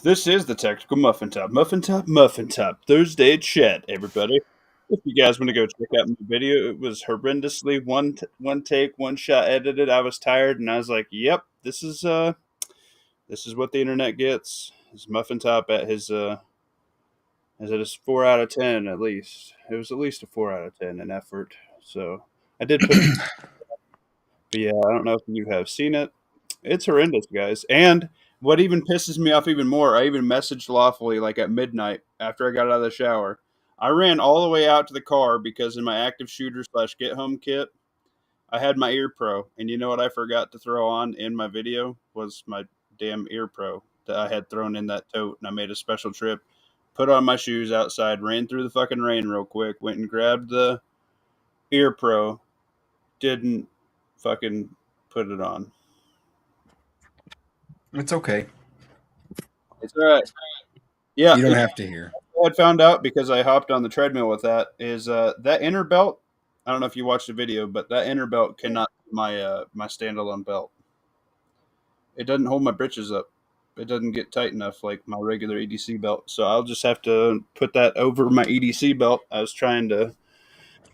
This is the Tactical Muffin Top. Muffin Top, Muffin Top. Thursday chat, everybody. If you guys want to go check out my video, it was horrendously one take, one shot edited. I was tired and I was like, "Yep, this is what the internet gets." His Muffin Top at his is it a 4 out of 10 at least? It was at least a 4 out of 10 in effort. So I did put it, but yeah, I don't know if you have seen it. It's horrendous, guys. And what even pisses me off even more, I even messaged Lawfully like at midnight after I got out of the shower. I ran all the way out to the car because in my active shooter slash get home kit, I had my ear pro. And you know what I forgot to throw on in my video was my damn ear pro that I had thrown in that tote. And I made a special trip, put on my shoes outside, ran through the fucking rain real quick, went and grabbed the ear pro, didn't fucking put it on. It's okay. It's all right. Yeah, You don't have to hear. I had found out because I hopped on the treadmill with that is that inner belt. I don't know if you watched the video, but that inner belt cannot be my standalone belt. It doesn't hold my britches up. It doesn't get tight enough like my regular EDC belt. So I'll just have to put that over my EDC belt. I was trying to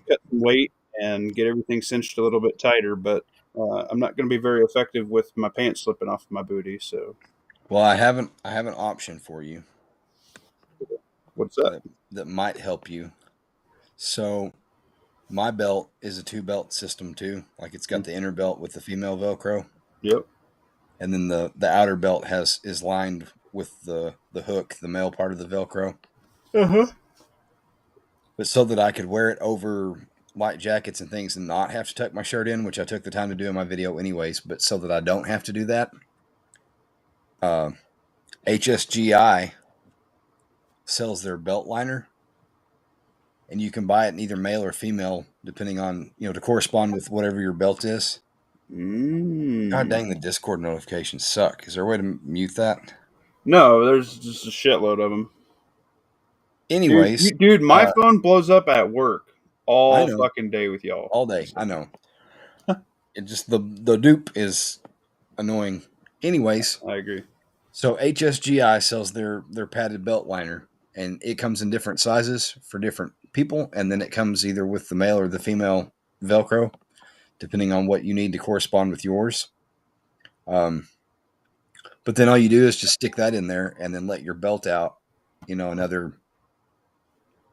cut some weight and get everything cinched a little bit tighter, but I'm not going to be very effective with my pants slipping off my booty. So Well, I have an option for you what's that? that might help you. So my belt is a 2-belt system too. Like it's got the inner belt with the female Velcro, Yep. and then the outer belt is lined with the hook, the male part of the Velcro. Uh huh. But so that I could wear it over light jackets and things and not have to tuck my shirt in, which I took the time to do in my video anyways, but so that I don't have to do that, HSGI sells their belt liner, and you can buy it in either male or female, depending on, to correspond with whatever your belt is. God dang, the Discord notifications suck. Is there a way to mute that? No, there's just a shitload of them. Anyways, Dude, my phone blows up at work all know. fucking day with y'all. All day, I know. It just the dupe is annoying. Anyways, I agree. so HSGI sells their padded belt liner, and it comes in different sizes for different people, and then it comes either with the male or the female Velcro, depending on what you need to correspond with yours. But then all you do is just stick that in there and then let your belt out, another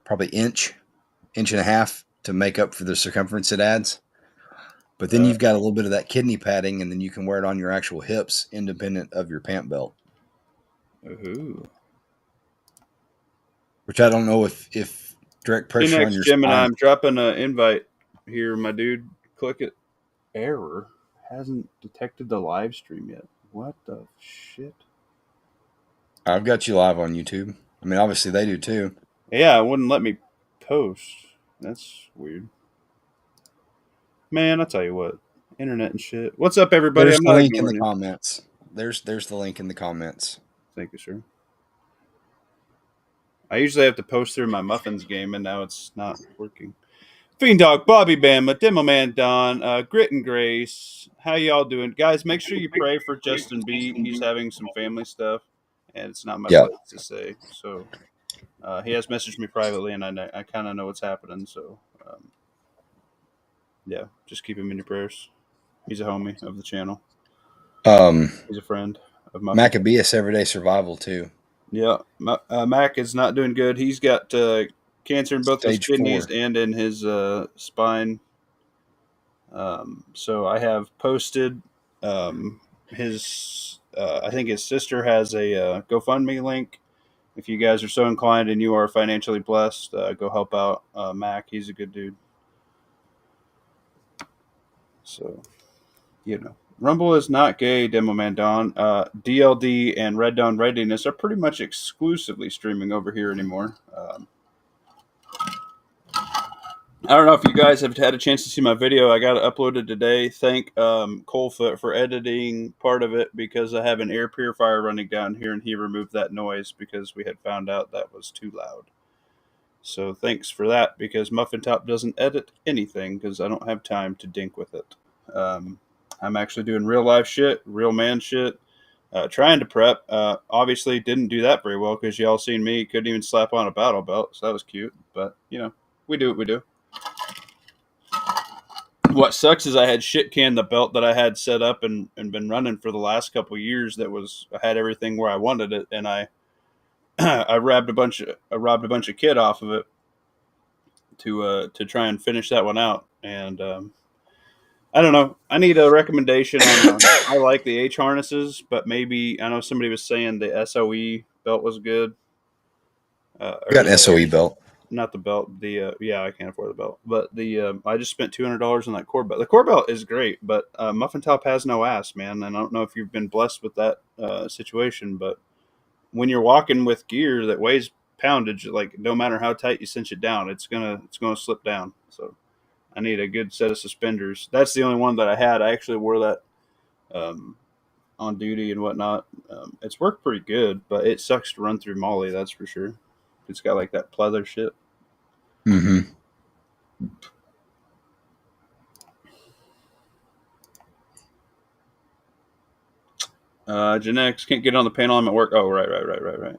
probably inch and a half to make up for the circumference it adds. But then you've got a little bit of that kidney padding, and then you can wear it on your actual hips independent of your pant belt. Ooh. Which I don't know if direct pressure on your Gemini, spine. I'm dropping an invite here, my dude. Click it. Error. Hasn't detected the live stream yet. What the shit? I've got you live on YouTube. I mean, obviously they do too. Yeah, it wouldn't let me post. That's weird. Man, I'll tell you what. Internet and shit. What's up, everybody? There's I'm the not link in the ignoring you. comments. There's the link in the comments. Thank you, sir. I usually have to post through my muffins game, and now it's not working. Fiend Dog, Bobby Bama, Demo Man Don, Grit and Grace. How y'all doing? Guys, make sure you pray for Justin B. He's having some family stuff, and it's not my place to say. So he has messaged me privately, and I kind of know what's happening. So, yeah, just keep him in your prayers. He's a homie of the channel. He's a friend of mine. Maccabeus Everyday Survival too. Yeah, Mac is not doing good. He's got cancer in both his kidneys and in his spine. So I have posted his. I think his sister has a GoFundMe link. If you guys are so inclined and you are financially blessed, go help out Mac. He's a good dude. So, Rumble is not gay, Demo Man Don. DLD and Red Dawn Readiness are pretty much exclusively streaming over here anymore. I don't know if you guys have had a chance to see my video. I got it uploaded today. Thank Colefoot for editing part of it because I have an air purifier running down here, and he removed that noise because we had found out that was too loud. So thanks for that, because Muffin Top doesn't edit anything because I don't have time to dink with it. I'm actually doing real life shit, real man shit. Trying to prep. Obviously, didn't do that very well because y'all seen me couldn't even slap on a battle belt, so that was cute. But we do what we do. What sucks is I had shit canned the belt that I had set up and been running for the last couple of years. That was I had everything where I wanted it, and I I robbed a bunch of kit off of it to try and finish that one out. And I don't know. I need a recommendation on the. I like the H harnesses, but maybe I know somebody was saying the SOE belt was good. I got Or an SOE belt. not the belt. The yeah, I can't afford the belt, but the I just spent $200 on that core belt. The core belt is great, but Muffin Top has no ass, man. And I don't know if you've been blessed with that situation, but when you're walking with gear that weighs poundage, like no matter how tight you cinch it down, it's gonna slip down. So I need a good set of suspenders. That's the only one that I had. I actually wore that um, on duty and whatnot. It's worked pretty good, but it sucks to run through Molly. That's for sure. It's got like that pleather shit. Mm-hmm. Genetics can't get on the panel. I'm at work. Oh, right.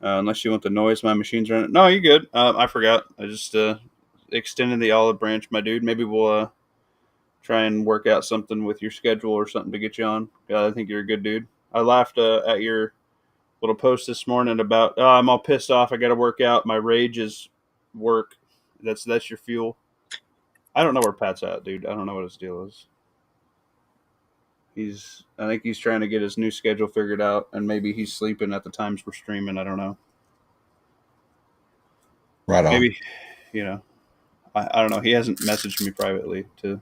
Unless you want the noise my machine's running. No, you good. I forgot. I just extended the olive branch, my dude. Maybe we'll try and work out something with your schedule or something to get you on. I think you're a good dude. I laughed at your little post this morning about I'm all pissed off. I got to work out. My rage is work. That's your fuel. I don't know where Pat's at, dude. I don't know what his deal is. I think he's trying to get his new schedule figured out, and maybe he's sleeping at the times we're streaming. I don't know. Right on. Maybe, you know, I don't know. He hasn't messaged me privately to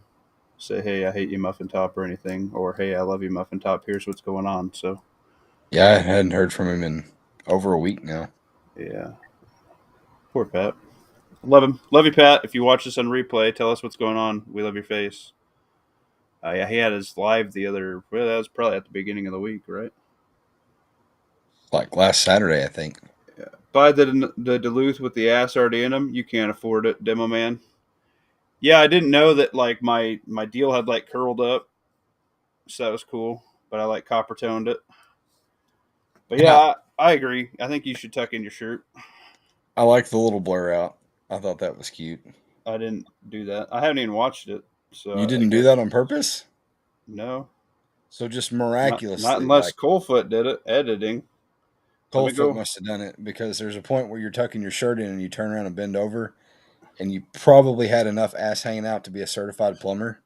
say, hey, I hate you, Muffin Top, or anything, or hey, I love you, Muffin Top. Here's what's going on. So, Yeah, I hadn't heard from him in over a week now. yeah, poor Pat. Love him. Love you, Pat. If you watch this on replay, tell us what's going on. We love your face. Yeah, he had his live well, that was probably at the beginning of the week, right? Like last Saturday, I think. Yeah. Buy the Duluth with the ass already in them. You can't afford it, Demo Man. Yeah, I didn't know that like my deal had like curled up, so that was cool. But I like copper toned it. But yeah, Yeah, I agree. I think you should tuck in your shirt. I like the little blur out. I thought that was cute. I didn't do that. I haven't even watched it, so You I didn't do guess that on purpose? no, So just not miraculously, unless like Colefoot did it editing. Let me Coldfoot go. must have done it because there's a point where you're tucking your shirt in and you turn around and bend over, and you probably had enough ass hanging out to be a certified plumber.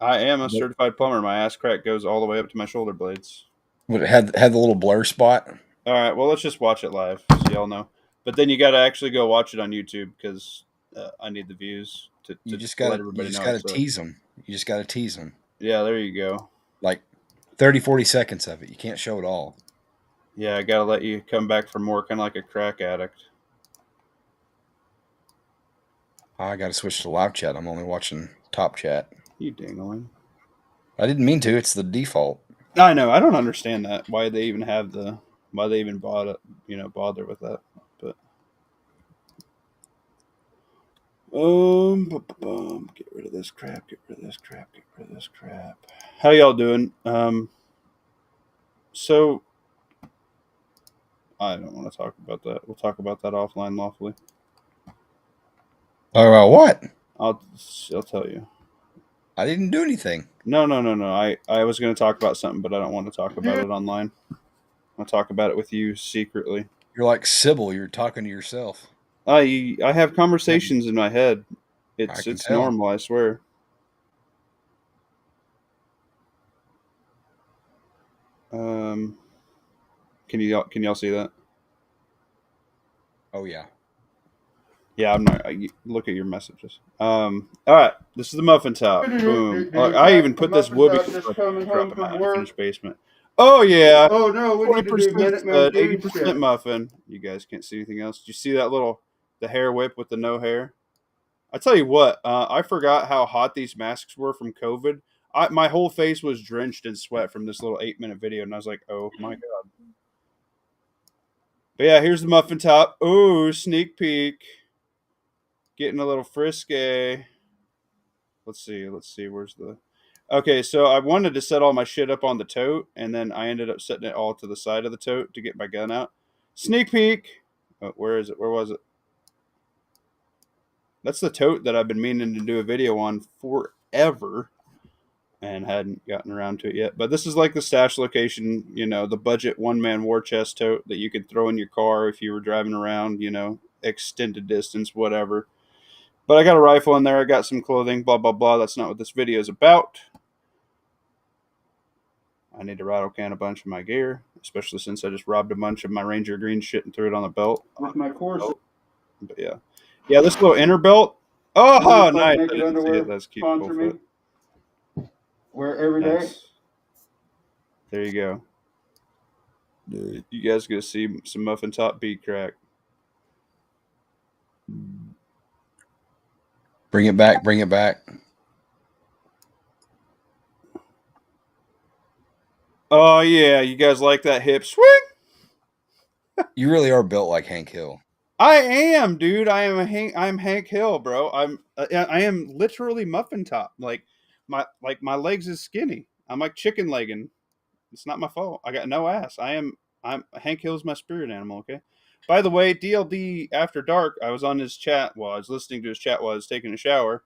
I am a But certified plumber. My ass crack goes all the way up to my shoulder blades. it had the little blur spot. All right, well let's just watch it live so y'all know. But then you got to actually go watch it on YouTube because I need the views to let You everybody just know I gotta suck. tease them. You just gotta tease them. Yeah, there you go. Like 30, 40 seconds of it. You can't show it all. Yeah, I got to let you come back from more kind of like a crack addict. I gotta switch to live chat. I'm only watching top chat. You dingling. I didn't mean to. It's the default. I know. I don't understand that. Why they even bother with that. But get rid of this crap. Get rid of this crap. Get rid of this crap. How y'all doing? So I don't want to talk about that. We'll talk about that offline lawfully. What? I'll I'll tell you. I didn't do anything. No. I was going to talk about something, but I don't want to talk about it online. I'll talk about it with you secretly. You're like Sybil. You're talking to yourself. I have Yeah, conversations in my head. I It's can it's tell. normal, I swear. Um, can y'all see that? Oh yeah. Yeah, I'm not. Look at your messages. All right. This is the muffin top. Boom. I even put this wood because I put drop in my unfinished basement. Oh yeah, Oh no, we need to do 40% Minute Man stud, dude 80% shit. muffin. You guys can't see anything else. Did you see that the hair whip with the no hair? I tell you what, I forgot how hot these masks were from COVID. My whole face was drenched in sweat from this little 8-minute video, and I was like, oh my god. But yeah, here's the muffin top. Ooh, sneak peek. Getting a little frisky. Let's see. Where's the? Okay, so I wanted to set all my shit up on the tote, and then I ended up setting it all to the side of the tote to get my gun out. Sneak peek. Oh, where is it? Where was it? That's the tote that I've been meaning to do a video on forever and hadn't gotten around to it yet. But this is like the stash location, the budget one man war chest tote that you could throw in your car if you were driving around, extended distance, whatever. But I got a rifle in there. I got some clothing, blah, blah, blah. That's not what this video is about. I need to rattle can a bunch of my gear, especially since I just robbed a bunch of my Ranger Green shit and threw it on the belt with my course. But yeah. Yeah, this little inner belt. Oh, nice. I didn't see it. That's cute. Sponsor me. Wear every day. Nice. There you go. You guys gonna see some muffin top bead crack. Bring it back. Bring it back. Oh yeah, you guys like that hip swing? You really are built like Hank Hill. I am, dude. I'm Hank Hill, bro. I am literally muffin top. Like my legs is skinny. I'm like chicken legging. It's not my fault. I got no ass. I'm Hank Hill's my spirit animal. Okay. By the way, DLD After Dark. I was on his chat while I was listening to his chat while I was taking a shower.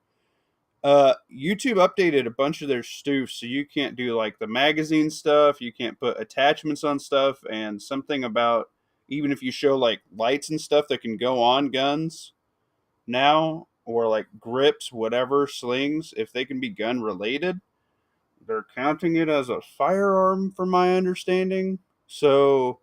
YouTube updated a bunch of their stoofs, so you can't do like the magazine stuff. You can't put attachments on stuff, and something about even if you show like lights and stuff that can go on guns now, or like grips, whatever slings, if they can be gun related, they're counting it as a firearm, from my understanding. So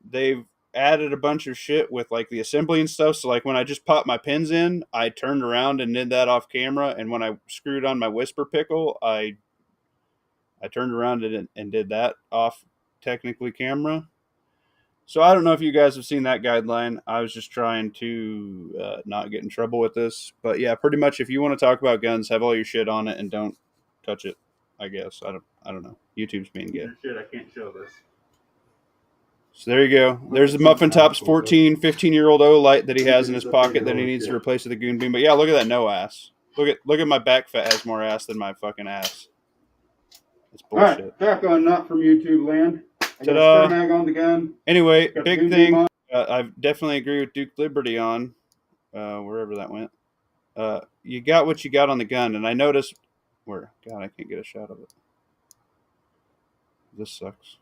they've added a bunch of shit with like the assembly and stuff. So like when I just popped my pins in, I turned around and did that off camera. And when I screwed on my whisper pickle, I turned around and did that off technically camera. So I don't know if you guys have seen that guideline. I was just trying to not get in trouble with this. But yeah, pretty much if you want to talk about guns, have all your shit on it and don't touch it. I guess I don't know. YouTube's being good. Shit, I can't show this. So there you go. There's the Muffin Top's 14, 15-year-old Olight that he has in his pocket that he needs to replace with the Goon Beam. But yeah, look at that no ass. Look at my back fat has more ass than my fucking ass. It's bullshit. All right, back on Not From YouTube Land. Ta-da. Mag on the gun. Anyway, big thing. I definitely agree with Duke Liberty on wherever that went. You got what you got on the gun, and I noticed where. God, I can't get a shot of it. This sucks.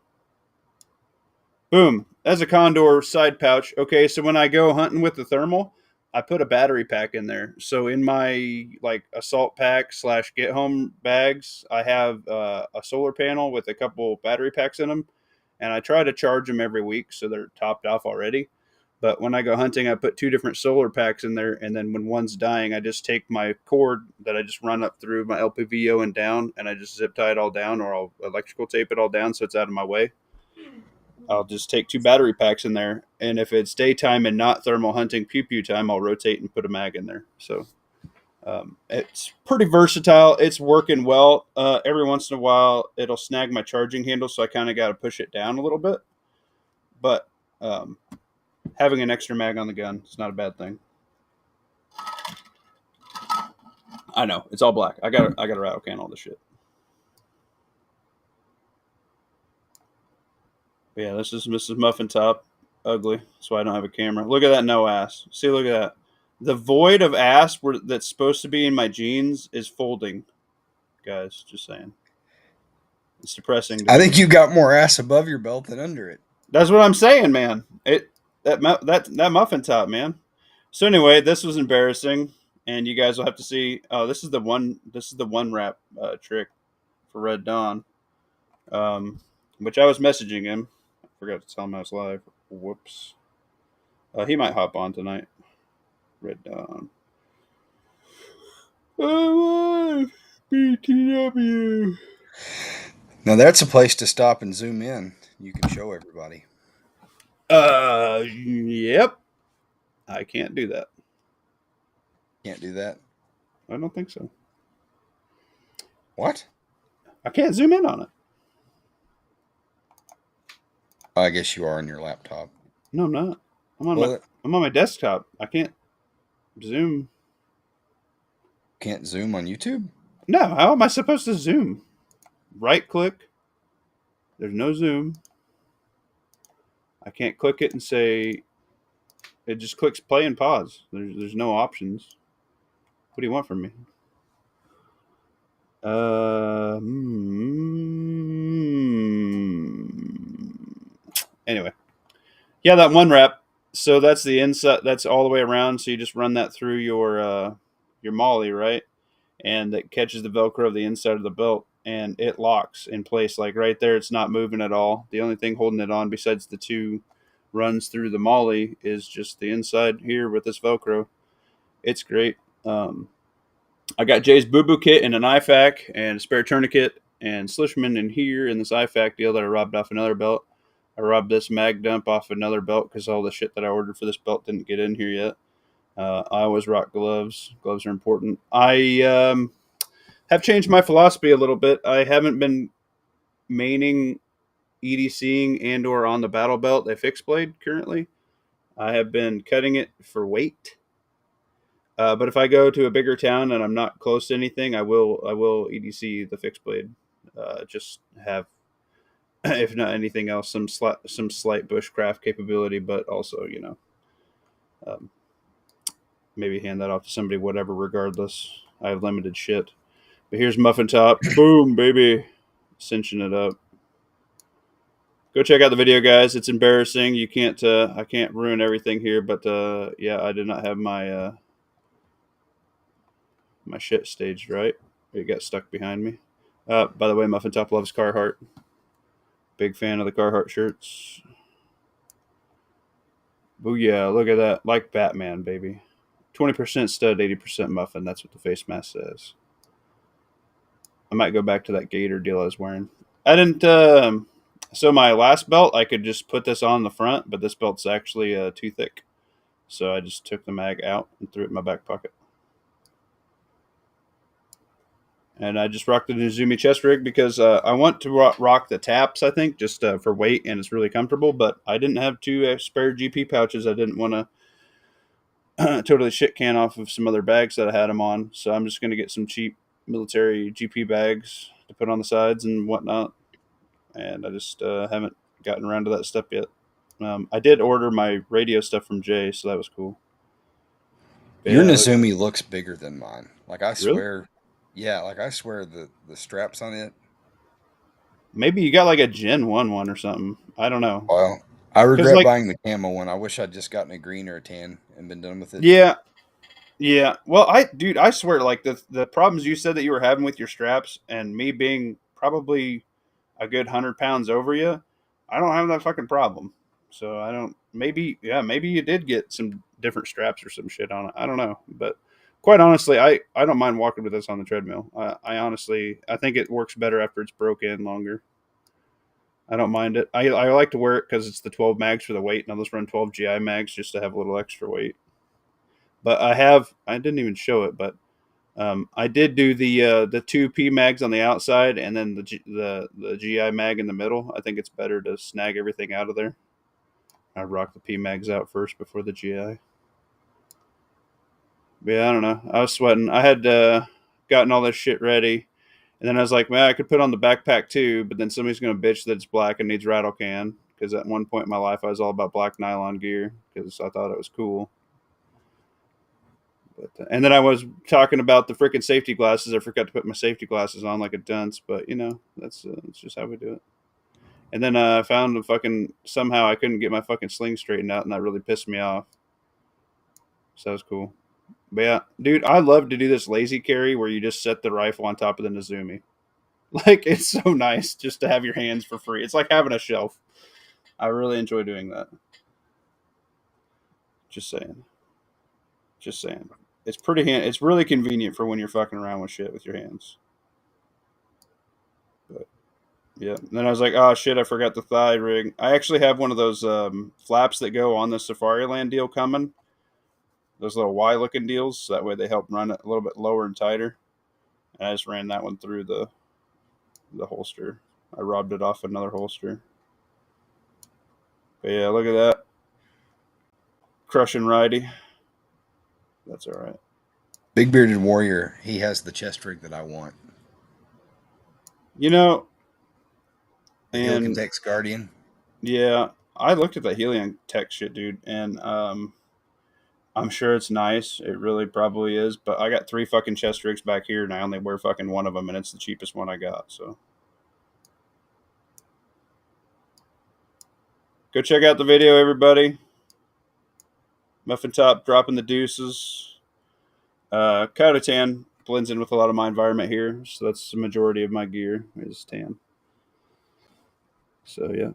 Boom. That's a Condor side pouch. Okay, so when I go hunting with the thermal, I put a battery pack in there. So in my like assault pack / get home bags, I have a solar panel with a couple battery packs in them, and I try to charge them every week so they're topped off already. But when I go hunting, I put 2 different solar packs in there, and then when one's dying, I just take my cord that I just run up through my LPVO and down, and I just zip tie it all down, or I'll electrical tape it all down so it's out of my way. I'll just take 2 battery packs in there, and if it's daytime and not thermal hunting pew pew time, I'll rotate and put a mag in there. So it's pretty versatile. It's working well. Every once in a while, it'll snag my charging handle, so I kind of got to push it down a little bit. But having an extra mag on the gun is not a bad thing. I know it's all black. I got a rattle can all this shit. But yeah, this is Mrs. Muffin Top. Ugly. That's why I don't have a camera. Look at that no ass. See, look at that. The void of ass that's supposed to be in my jeans is folding. Guys, just saying. It's depressing. I think you got more ass above your belt than under it. That's what I'm saying, man. That Muffin Top, man. So anyway, this was embarrassing, and you guys will have to see. Oh, this is the one wrap trick for Red Dawn, which I was messaging him. I forgot to tell him I was live. Whoops. He might hop on tonight. Red Dawn. I want BTW. Now that's a place to stop and zoom in. You can show everybody. Yep. I can't do that. Can't do that? I don't think so. What? I can't zoom in on it. I guess you are on your laptop. No, I'm not. I'm on my desktop. I can't zoom. Can't zoom on YouTube? No, how am I supposed to zoom? Right click. There's no zoom. I can't click it and say it just clicks play and pause. There's no options. What do you want from me? Anyway, yeah, that one wrap. So that's the inside. That's all the way around. So you just run that through your molly, right? And it catches the Velcro of the inside of the belt, and it locks in place. Like right there, it's not moving at all. The only thing holding it on, besides the two runs through the molly, is just the inside here with this Velcro. It's great. I got Jay's Boo Boo kit and an IFAC and a spare tourniquet and Slishman in here in this IFAC deal that I robbed off another belt. I robbed this mag dump off another belt because all the shit that I ordered for this belt didn't get in here yet. I always rock gloves. Gloves are important. I have changed my philosophy a little bit. I haven't been maining EDCing and or on the battle belt a fixed blade currently. I have been cutting it for weight. But if I go to a bigger town and I'm not close to anything, I will EDC the fixed blade. Just have, if not anything else, some slight bushcraft capability, but also um, maybe hand that off to somebody. Whatever, regardless, I have limited shit. But here's Muffin Top, boom, baby, cinching it up. Go check out the video, guys. It's embarrassing. You can't. I can't ruin everything here, but yeah, I did not have my shit staged right. It got stuck behind me. By the way, Muffin Top loves Carhartt. Big fan of the Carhartt shirts. Booyah, look at that. Like Batman, baby. 20% stud, 80% muffin. That's what the face mask says. I might go back to that gator deal I was wearing. I didn't. So my last belt, I could just put this on the front, but this belt's actually too thick. So I just took the mag out and threw it in my back pocket. And I just rocked the Nizumi chest rig because I want to rock the taps, I think, just for weight, and it's really comfortable. But I didn't have two spare GP pouches. I didn't want to totally shit can off of some other bags that I had them on. So I'm just going to get some cheap military GP bags to put on the sides and whatnot. And I just haven't gotten around to that step yet. I did order my radio stuff from Jay, so that was cool. But Your yeah, Nizumi looks bigger than mine. Like I really? swear, yeah, like I swear the straps on it. Maybe you got like a Gen 1 or something. I don't know. Well, I Because, regret like, buying the camo one. I wish I'd just gotten a green or a tan and been done with it. yeah, yeah. Well, dude, I swear, like the problems you said that you were having with your straps, and me being probably a good 100 pounds over you, I don't have that fucking problem. So I don't. Maybe, yeah, maybe you did get some different straps or some shit on it. I don't know, but quite honestly, I don't mind walking with this on the treadmill. I honestly, I think it works better after it's broke in longer. I don't mind it. I like to wear it because it's the 12 mags for the weight, and I'll just run 12 GI mags just to have a little extra weight. But I didn't even show it, but I did do the two P mags on the outside and then the GI mag in the middle. I think it's better to snag everything out of there. I rock the P mags out first before the GI. But yeah, I don't know. I was sweating. I had gotten all this shit ready, and then I was like, man, I could put on the backpack too. But then somebody's gonna bitch that it's black and needs rattle can because at one point in my life I was all about black nylon gear because I thought it was cool. But and then I was talking about the freaking safety glasses. I forgot to put my safety glasses on like a dunce, but that's just how we do it. And then I found the fucking somehow I couldn't get my fucking sling straightened out, and that really pissed me off. So that was cool. But yeah, dude, I love to do this lazy carry where you just set the rifle on top of the Nizumi. Like it's so nice just to have your hands for free. It's like having a shelf. I really enjoy doing that. Just saying. Just saying. It's really convenient for when you're fucking around with shit with your hands. But yeah. And then I was like, oh shit, I forgot the thigh rig. I actually have one of those flaps that go on the Safari Land deal coming. Those little Y looking deals. So that way they help run it a little bit lower and tighter. And I just ran that one through the holster. I robbed it off another holster. But yeah, look at that. Crushing righty. That's all right. Big Bearded Warrior, he has the chest rig that I want. You know, The Helium and Tex Guardian. yeah, I looked at the Helium Tech shit, dude, and I'm sure it's nice. It really probably is, but I got three fucking chest rigs back here, and I only wear fucking one of them, and it's the cheapest one I got. So go check out the video, everybody. Muffin Top dropping the deuces. Coyote tan blends in with a lot of my environment here, so that's the majority of my gear is tan. So yeah.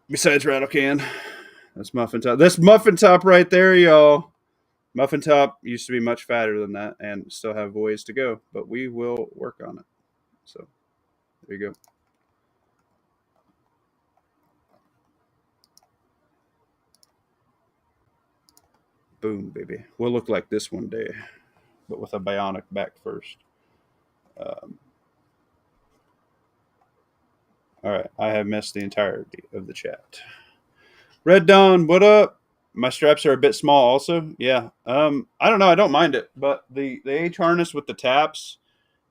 Besides Rattle Can, that's Muffin Top. That's Muffin Top right there, y'all. Muffin Top used to be much fatter than that and still have ways to go, but we will work on it. So there you go. Boom, baby. We'll look like this one day, but with a bionic back first. Um, all right, I have missed the entirety of the chat. Red Dawn, what up? My straps are a bit small, also. Yeah. I don't know. I don't mind it, but the H harness with the taps,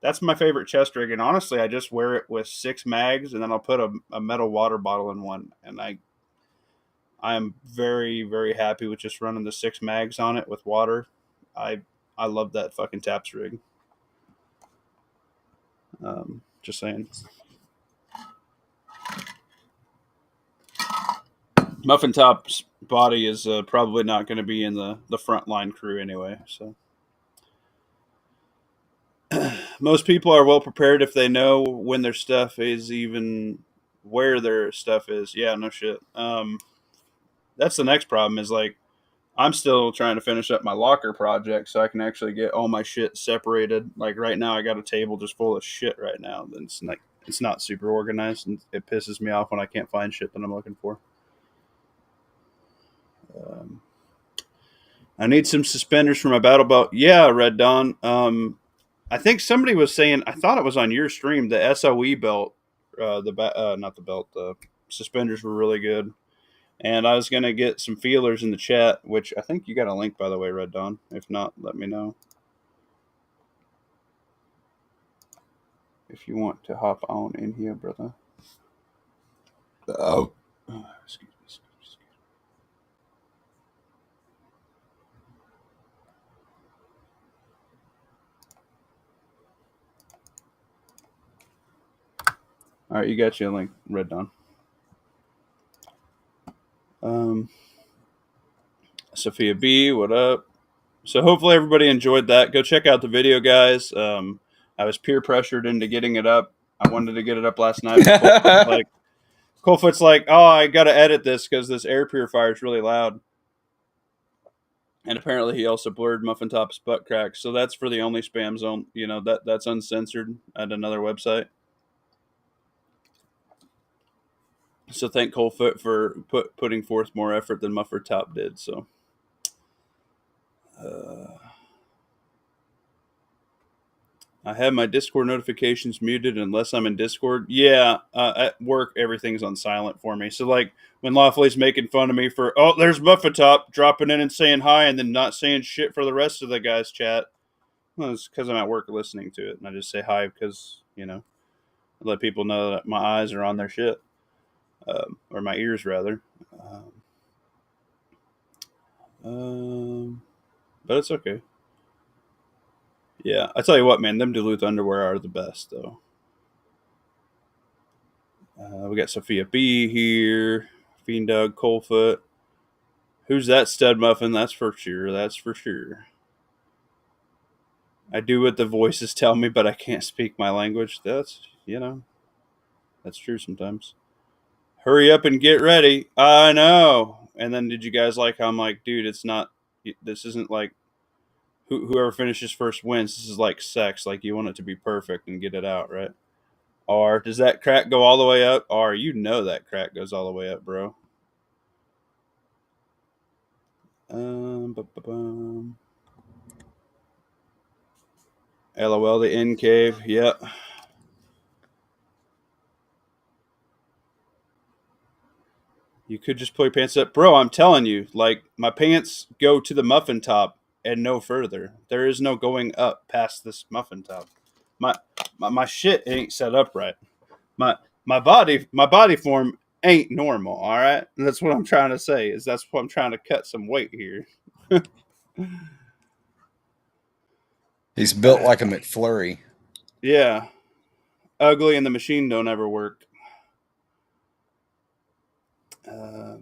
that's my favorite chest rig. And honestly, I just wear it with 6 mags, and then I'll put a metal water bottle in one, and I am very very happy with just running the 6 mags on it with water. I I love that fucking taps rig. Just saying. Muffin Top's body is probably not going to be in the frontline crew anyway. So most people are well prepared if they know when their stuff is, even where their stuff is. Yeah, no shit. That's the next problem. Is like I'm still trying to finish up my locker project so I can actually get all my shit separated. Like right now, I got a table just full of shit right now. That's like it's not super organized, and it pisses me off when I can't find shit that I'm looking for. Um, I need some suspenders for my battle belt. Yeah, Red Dawn. I think somebody was saying. I thought it was on your stream. The SOE belt, not the belt. The suspenders were really good. And I was gonna get some feelers in the chat, which I think you got a link by the way, Red Dawn. If not, let me know if you want to hop on in here, brother. Oh, excuse me. Excuse me. All right, you got your link, Red Dawn. Um, Sophia B, what up? So hopefully everybody enjoyed that. Go check out the video, guys. I was peer pressured into getting it up. I wanted to get it up last night, but Coldfoot's like, oh, I got to edit this because this air purifier is really loud. And apparently, he also blurred Muffin Top's butt crack. So that's for the only spam zone. You know that's uncensored at another website. So thank Coldfoot for putting forth more effort than Muffin Top did. So. Uh, I have my Discord notifications muted unless I'm in Discord. Yeah, at work everything's on silent for me. So like when Lawfully's making fun of me for there's Muffin Top dropping in and saying hi and then not saying shit for the rest of the guys' chat. Well, it's because I'm at work listening to it and I just say hi because I let people know that my eyes are on their shit, or my ears rather. Um, but it's okay. Yeah, I tell you what, man, them Duluth underwear are the best though. We got Sophia B here, Fiend Doug, Coldfoot. Who's that stud muffin? That's for sure. That's for sure. I do what the voices tell me, but I can't speak my language. That's true sometimes. Hurry up and get ready. I know. And then did you guys like how I'm like, dude, it's not, this isn't like whoever finishes first wins. This is like sex. Like you want it to be perfect and get it out, right? Or does that crack go all the way up? Or you know that crack goes all the way up, bro. Ba-ba-bum. LOL, the in cave. Yep. You could just pull your pants up. Bro, I'm telling you, like, my pants go to the muffin top. and no further. There is no going up past this muffin top. My my shit ain't set up right. My my body form ain't normal. All right, and that's what I'm trying to say. Is that's what I'm trying to cut some weight here. He's built like a McFlurry. Yeah, ugly and the machine don't ever work. I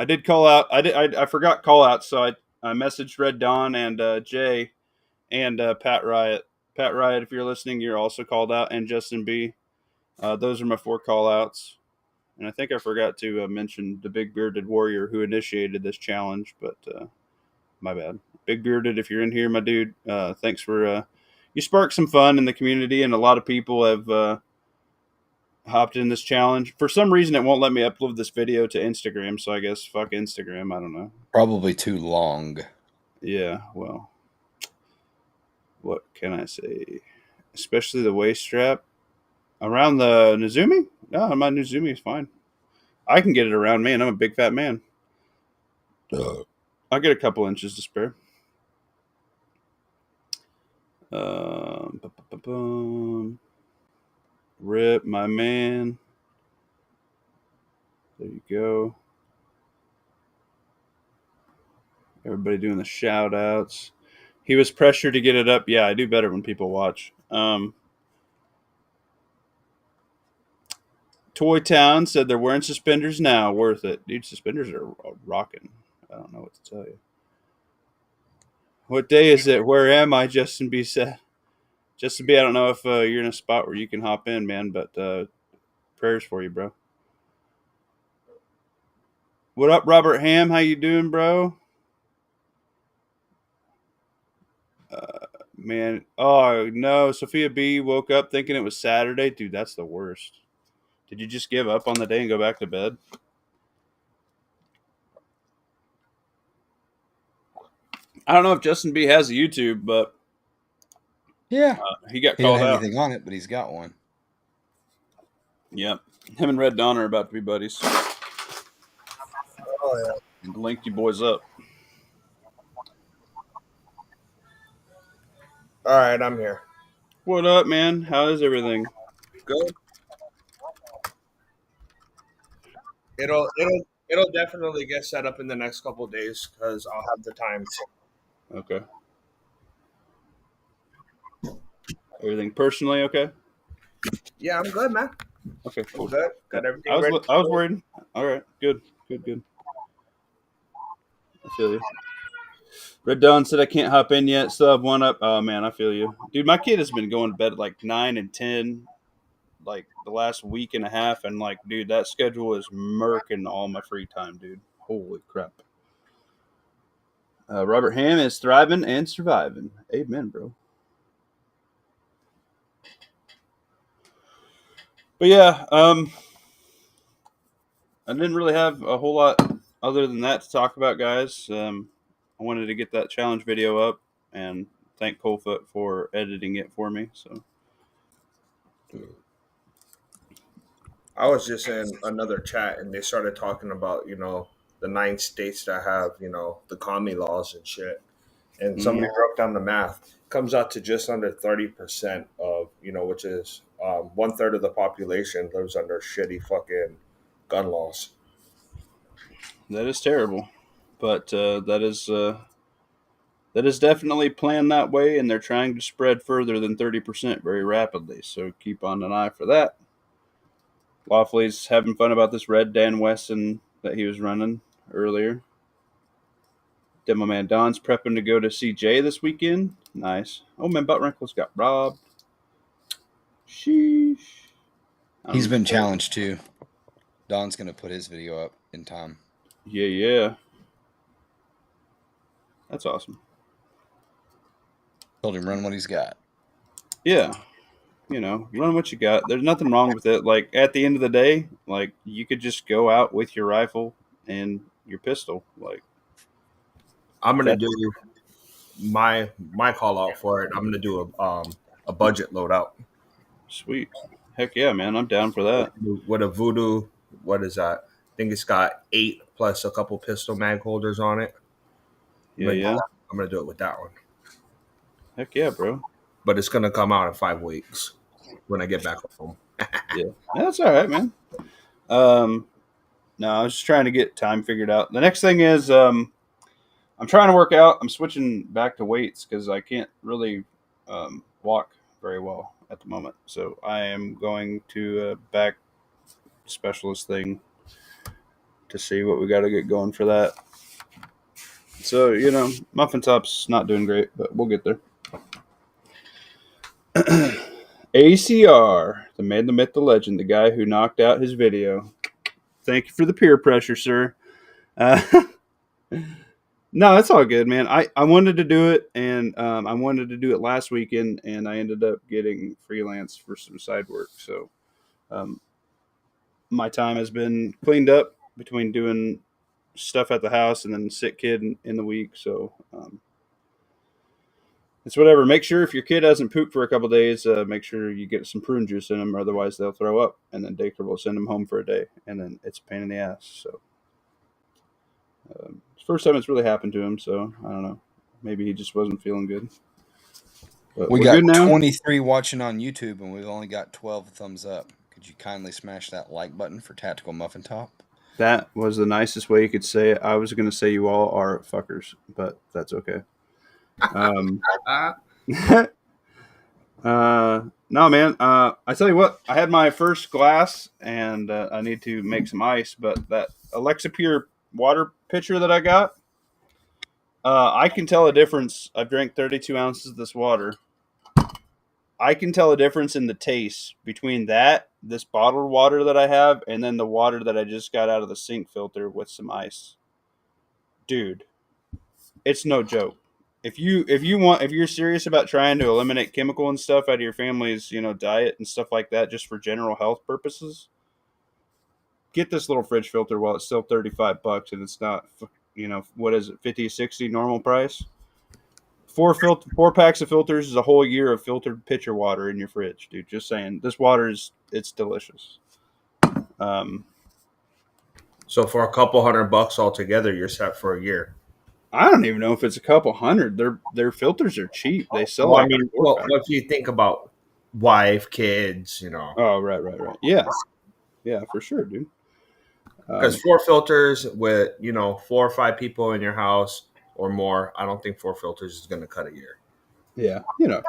did call out. I forgot call out, so I messaged Red Dawn and Jay and Pat Riot. Pat Riot, if you're listening, you're also called out, and Justin B. Those are my 4 call outs. And I think I forgot to mention the big bearded warrior who initiated this challenge, but my bad. Big bearded, if you're in here, my dude, thanks for you sparked some fun in the community, and a lot of people have hopped in this challenge. For some reason, it won't let me upload this video to Instagram, so I guess fuck Instagram. I don't know. Probably too long. Yeah, well, what can I say? Especially the waist strap around the Nizumi. No, my Nizumi is fine. I can get it around me, and I'm a big fat man. I'll get a couple inches to spare. Rip, my man. There you go. Everybody doing the shout outs. He was pressured to get it up. Yeah, I do better when people watch. Toy Town said they're wearing suspenders now. Worth it. Dude, suspenders are rocking. I don't know what to tell you. What day is it? Where am I? Justin B said. Justin B, I don't know if you're in a spot where you can hop in, man, but prayers for you, bro. What up, Robert Ham? How you doing, bro? Man, oh no, Sophia B woke up thinking it was Saturday. Dude, that's the worst. Did you just give up on the day and go back to bed? I don't know if Justin B has a YouTube, but Yeah. he got He don't called have out. anything on it, but he's got one. Yep. Him and Red Dawn are about to be buddies. Oh yeah. And link you boys up. All right, I'm here. What up, man? How is everything? Good. It'll definitely get set up in the next couple of days because I'll have the time. Okay. Everything personally okay? Yeah, I'm good, man. Okay, I'm cool. good. Got everything I was ready. I was worried. All right, good. I feel you. Red Dawn said I can't hop in yet. Still have one up. Oh man, I feel you, dude. My kid has been going to bed at like 9 and 10, like the last week and a half, and like, dude, that schedule is murking all my free time, dude. Holy crap. Robert Ham is thriving and surviving. Amen, bro. But yeah, I didn't really have a whole lot other than that to talk about, guys. I wanted to get that challenge video up and thank Coldfoot for editing it for me. So I was just in another chat and they started talking about the 9 states that have the commie laws and shit, and somebody broke down the math. Comes out to just under 30% of which is 1/3 of the population lives under shitty fucking gun laws. that is terrible, but that is definitely planned that way, and they're trying to spread further than 30% very rapidly. So keep on an eye for that. Lawfully's having fun about this red Dan Wesson that he was running earlier. Demo Man Don's prepping to go to CJ this weekend. Nice. Oh man, Butt Wrinkles got robbed. Sheesh. He's been challenged too. Don's going to put his video up in time. Yeah. That's awesome. Told him run what he's got. Yeah. Run what you got. There's nothing wrong with it. Like at the end of the day, like you could just go out with your rifle and your pistol. Like I'm gonna do my call out for it. I'm gonna do a budget loadout. Sweet. Heck yeah, man. I'm down for that. With a voodoo, what is that? I think it's got 8 plus a couple pistol mag holders on it. Yeah. I'm gonna do it with that one. Heck yeah, bro. But it's gonna come out in 5 weeks when I get back home. Yeah. That's all right, man. No, I was just trying to get time figured out. The next thing is I'm trying to work out. I'm switching back to weights because I can't really walk very well at the moment. So I am going to a back specialist thing to see what we got to get going for that. So, Muffin Top's not doing great, but we'll get there. ACR, the man, the myth, the legend, the guy who knocked out his video. Thank you for the peer pressure, sir. No, it's all good, man. I wanted to do it, and I wanted to do it last weekend, and I ended up getting freelance for some side work. So um, my time has been cleaned up between doing stuff at the house and then sick kid in the week. So it's whatever. Make sure if your kid hasn't pooped for a couple days, make sure you get some prune juice in them, otherwise they'll throw up, and then daycare will send them home for a day, and then it's a pain in the ass. So it's the first time it's really happened to him, so I don't know. Maybe he just wasn't feeling good. But We we're got good now. 23 watching on YouTube, and we've only got 12 thumbs up. Could you kindly smash that like button for Tactical Muffin Top? That was the nicest way you could say it. I was going to say you all are fuckers, but that's okay. No, man. I tell you what, I had my first glass, and I need to make some ice. But that Alexa Pure water pitcher that I got, I can tell a difference. I've drank 32 ounces of this water. I can tell a difference in the taste between this bottled water that I have, and then the water that I just got out of the sink filter with some ice. Dude, it's no joke. If you're serious about trying to eliminate chemical and stuff out of your family's, diet and stuff like that just for general health purposes, get this little fridge filter while it's still $35 and it's not, what is it, 50, 60 normal price? Four packs of filters is a whole year of filtered pitcher water in your fridge, dude. Just saying. This water it's delicious. So for a couple $100 altogether, you're set for a year. I don't even know if it's a couple hundred. Their filters are cheap. They sell Well, if you think about wife, kids, Oh, right. Yeah, for sure, dude. Because 4 filters with 4 or 5 people in your house or more, I don't think 4 filters is going to cut a year. Yeah,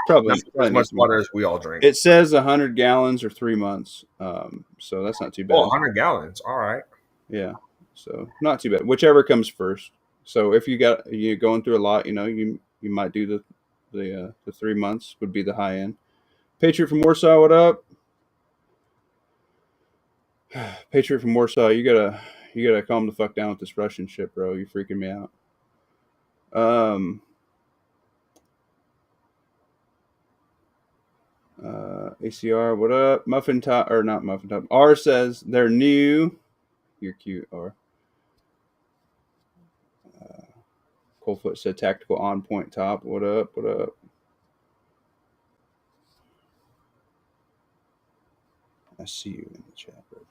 probably not as much water as we all drink. It says 100 gallons or 3 months, so that's not too bad. 100 gallons, all right. Yeah, so not too bad. Whichever comes first. So if you're going through a lot, you might do the 3 months would be the high end. Patriot from Warsaw, what up? Patriot from Warsaw, you gotta calm the fuck down with this Russian shit, bro. You're freaking me out. ACR, what up? Muffin Top, or not Muffin Top. R says they're new. You're cute, R. Coldfoot said tactical on point top. What up? What up? I see you in the chat right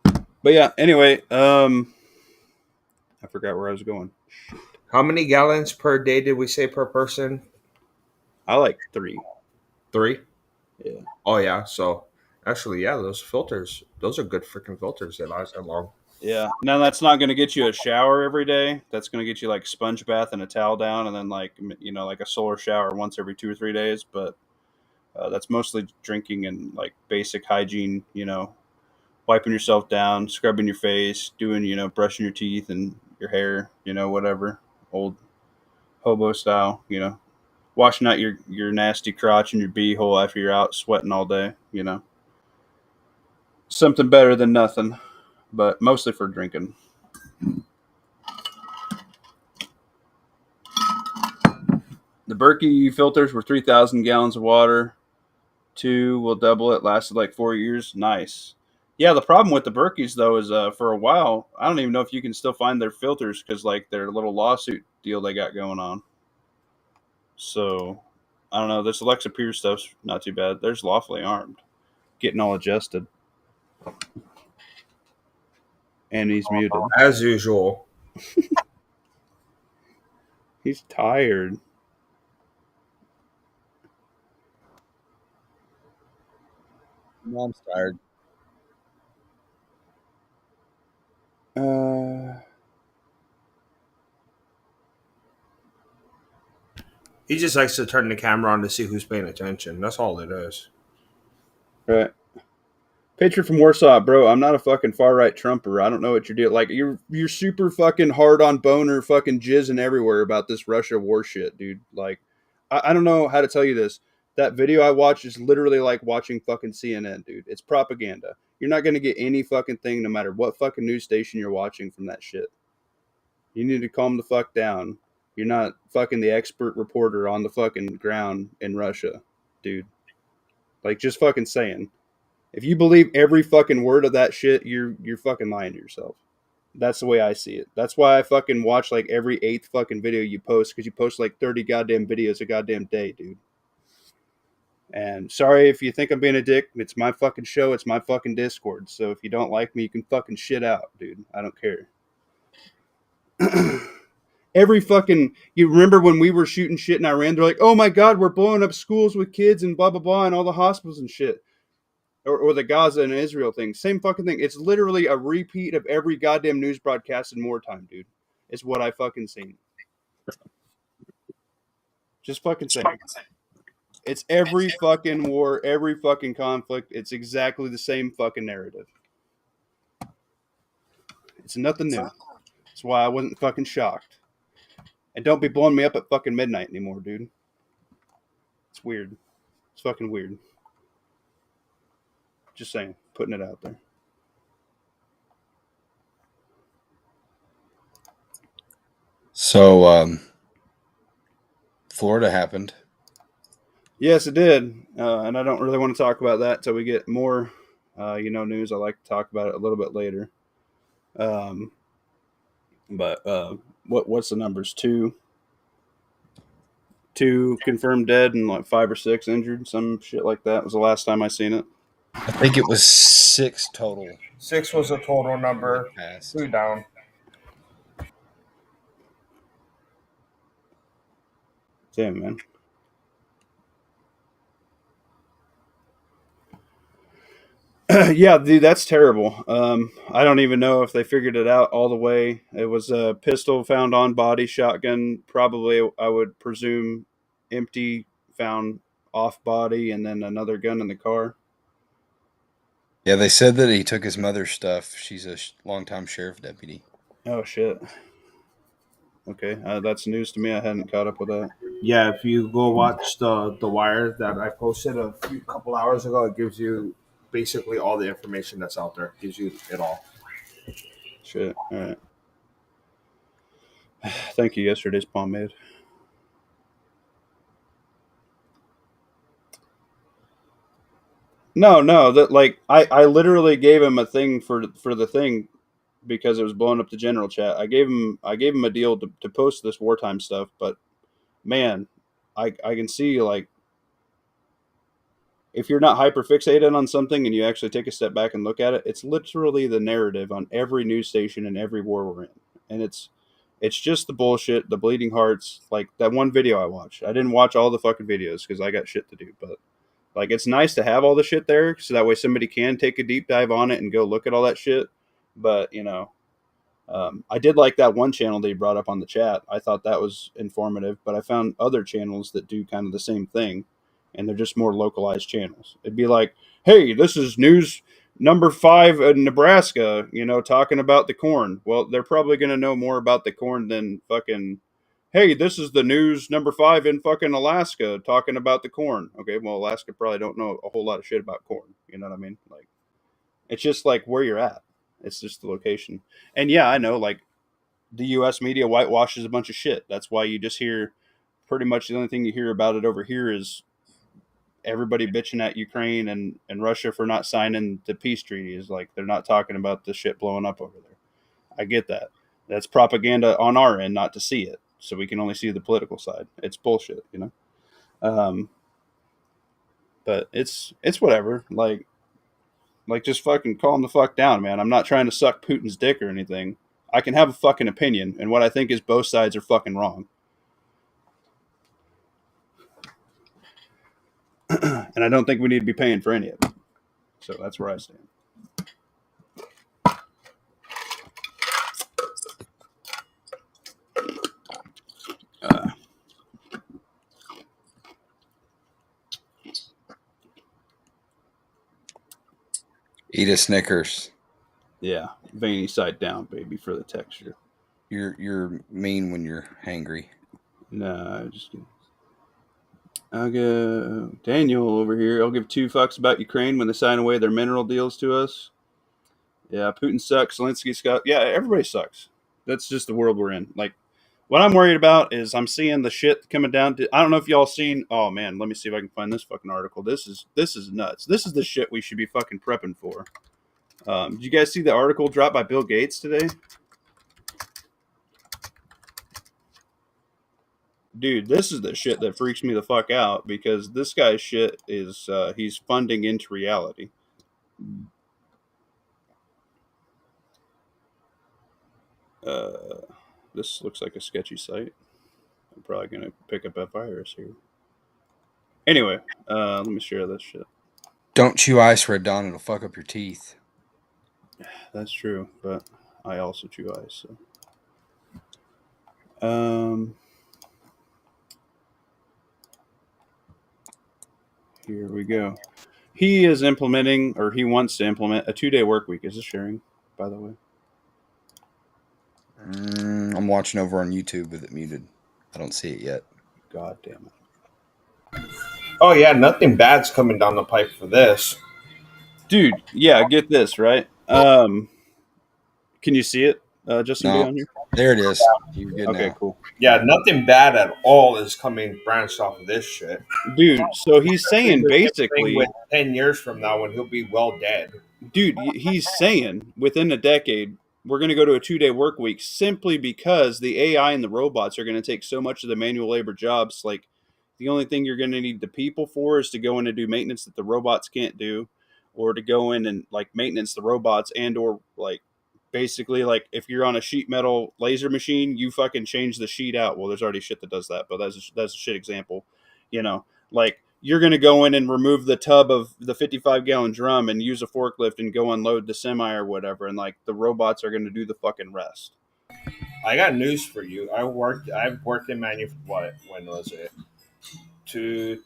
now. But yeah, anyway, I forgot where I was going. How many gallons per day did we say per person? I like 3. 3? Yeah. Oh yeah. So actually, yeah, those filters, those are good freaking filters that last that long. Yeah. Now that's not going to get you a shower every day. That's going to get you like sponge bath and a towel down, and then like a solar shower once every 2 or 3 days. But that's mostly drinking and like basic hygiene. Wiping yourself down, scrubbing your face, doing brushing your teeth and your hair. Whatever, old hobo style. Washing out your nasty crotch and your beehole after you're out sweating all day. Something better than nothing. But mostly for drinking. The Berkey filters were 3,000 gallons of water. 2 will double it. Lasted like 4 years. Nice. Yeah, the problem with the Berkeys, though, is for a while, I don't even know if you can still find their filters because, like, their little lawsuit deal they got going on. So, I don't know. This Alexa Pure stuff's not too bad. There's Lawfully Armed. Getting all adjusted. And he's muted. as usual. He's tired. Mom's tired. Uh, He just likes to turn the camera on to see who's paying attention. That's all it is. right. Patriot from Warsaw, bro. I'm not a fucking far right Trumper. I don't know what you're doing. Like you're super fucking hard on boner, fucking jizzing everywhere about this Russia war shit, dude. Like, I don't know how to tell you this. That video I watched is literally like watching fucking CNN, dude. It's propaganda. You're not gonna get any fucking thing, no matter what fucking news station you're watching from that shit. You need to calm the fuck down. You're not fucking the expert reporter on the fucking ground in Russia, dude. Like, just fucking saying. If you believe every fucking word of that shit, you're fucking lying to yourself. That's the way I see it. That's why I fucking watch like every eighth fucking video you post, because you post like 30 goddamn videos a goddamn day, dude. And sorry if you think I'm being a dick. It's my fucking show. It's my fucking Discord. So if you don't like me, you can fucking shit out, dude. I don't care. Every fucking, you remember when we were shooting shit in Iran? They're like, oh my god, we're blowing up schools with kids and blah blah blah and all the hospitals and shit. Or the Gaza and Israel thing. Same fucking thing. It's literally a repeat of every goddamn news broadcast in wartime, dude. It's what I fucking seen. Just fucking saying. It's every fucking war, every fucking conflict. It's exactly the same fucking narrative. It's nothing new. That's why I wasn't fucking shocked. And don't be blowing me up at fucking midnight anymore, dude. It's weird. It's fucking weird. Just saying. Putting it out there. So, Florida happened. Yes, it did. And I don't really want to talk about that until we get more, news. I like to talk about it a little bit later. But what's the numbers? Two confirmed dead and like 5 or 6 injured, some shit like that was the last time I seen it. I think it was 6 total. 6 was a total number. Passed. 2 down. Damn, man. Yeah, dude, that's terrible. I don't even know if they figured it out all the way. It was a pistol found on body, shotgun, probably I would presume empty, found off body, and then another gun in the car. Yeah, they said that he took his mother's stuff. She's a longtime sheriff deputy. Oh shit. Okay, that's news to me. I hadn't caught up with that. Yeah, if you go watch the wire that I posted a couple hours ago, it gives you basically all the information that's out there. It gives you it all. Shit. All right. Thank you. Yesterday's pomade. No. That like I literally gave him a thing for the thing because it was blowing up the general chat. I gave him a deal to post this wartime stuff, but man, I can see like if you're not hyper fixated on something and you actually take a step back and look at it, it's literally the narrative on every news station and every war we're in, and it's just the bullshit, the bleeding hearts. Like that one video I watched. I didn't watch all the fucking videos because I got shit to do, but like it's nice to have all the shit there so that way somebody can take a deep dive on it and go look at all that shit. But I did like that one channel that you brought up on the chat. I thought that was informative, but I found other channels that do kind of the same thing, and they're just more localized channels. It'd be like, hey, this is news number 5 in Nebraska, talking about the corn. Well, they're probably going to know more about the corn than fucking, hey, this is the news number 5 in fucking Alaska talking about the corn. Okay, well, Alaska probably don't know a whole lot of shit about corn. You know what I mean? Like, it's just like where you're at. It's just the location. And yeah, I know like the US media whitewashes a bunch of shit. That's why you just hear pretty much the only thing you hear about it over here is everybody bitching at Ukraine and Russia for not signing the peace treaty. Is like they're not talking about the shit blowing up over there. I get that. That's propaganda on our end not to see it. So we can only see the political side. It's bullshit. Um, but it's whatever. Like Like, just fucking calm the fuck down, man. I'm not trying to suck Putin's dick or anything. I can have a fucking opinion, and what I think is both sides are fucking wrong. And I don't think we need to be paying for any of it. So that's where I stand. Eat a Snickers. Yeah, veiny side down, baby, for the texture. You're mean when you're hangry. Nah, just kidding. I'll go Daniel over here. I'll give 2 fucks about Ukraine when they sign away their mineral deals to us. Yeah, Putin sucks. Zelensky sucks. Yeah, everybody sucks. That's just the world we're in. Like, what I'm worried about is I'm seeing the shit coming down to. I don't know if y'all seen. Oh man, let me see if I can find this fucking article. This is nuts. This is the shit we should be fucking prepping for. Did you guys see the article dropped by Bill Gates today? Dude, this is the shit that freaks me the fuck out because this guy's shit is he's funding into reality. This looks like a sketchy site. I'm probably gonna pick up a virus here. Anyway, let me share this shit. Don't chew ice, Red Dawn. It'll fuck up your teeth. That's true, but I also chew ice. So. Here we go. He is implementing, or he wants to implement, a 2-day work week. Is this sharing, by the way? I'm watching over on YouTube with it muted. I don't see it yet. God damn it. Oh yeah, nothing bad's coming down the pipe for this. Dude, yeah, get this, right? Can you see it, Justin B No. on here? There it is. You're good Okay, now. cool. Yeah, nothing bad at all is coming branched off of this shit. Dude, so he's saying basically, with 10 years from now when he'll be well dead. dude, he's saying within a decade we're going to go to a 2-day work week simply because the AI and the robots are going to take so much of the manual labor jobs. Like, the only thing you're going to need the people for is to go in and do maintenance that the robots can't do, or to go in and like maintenance the robots, and or like basically like if you're on a sheet metal laser machine, you fucking change the sheet out. Well, there's already shit that does that, but that's a shit example. You know, like you're going to go in and remove the tub of the 55-gallon drum and use a forklift and go unload the semi or whatever, and like the robots are going to do the fucking rest. I got news for you. I've worked in when was it? In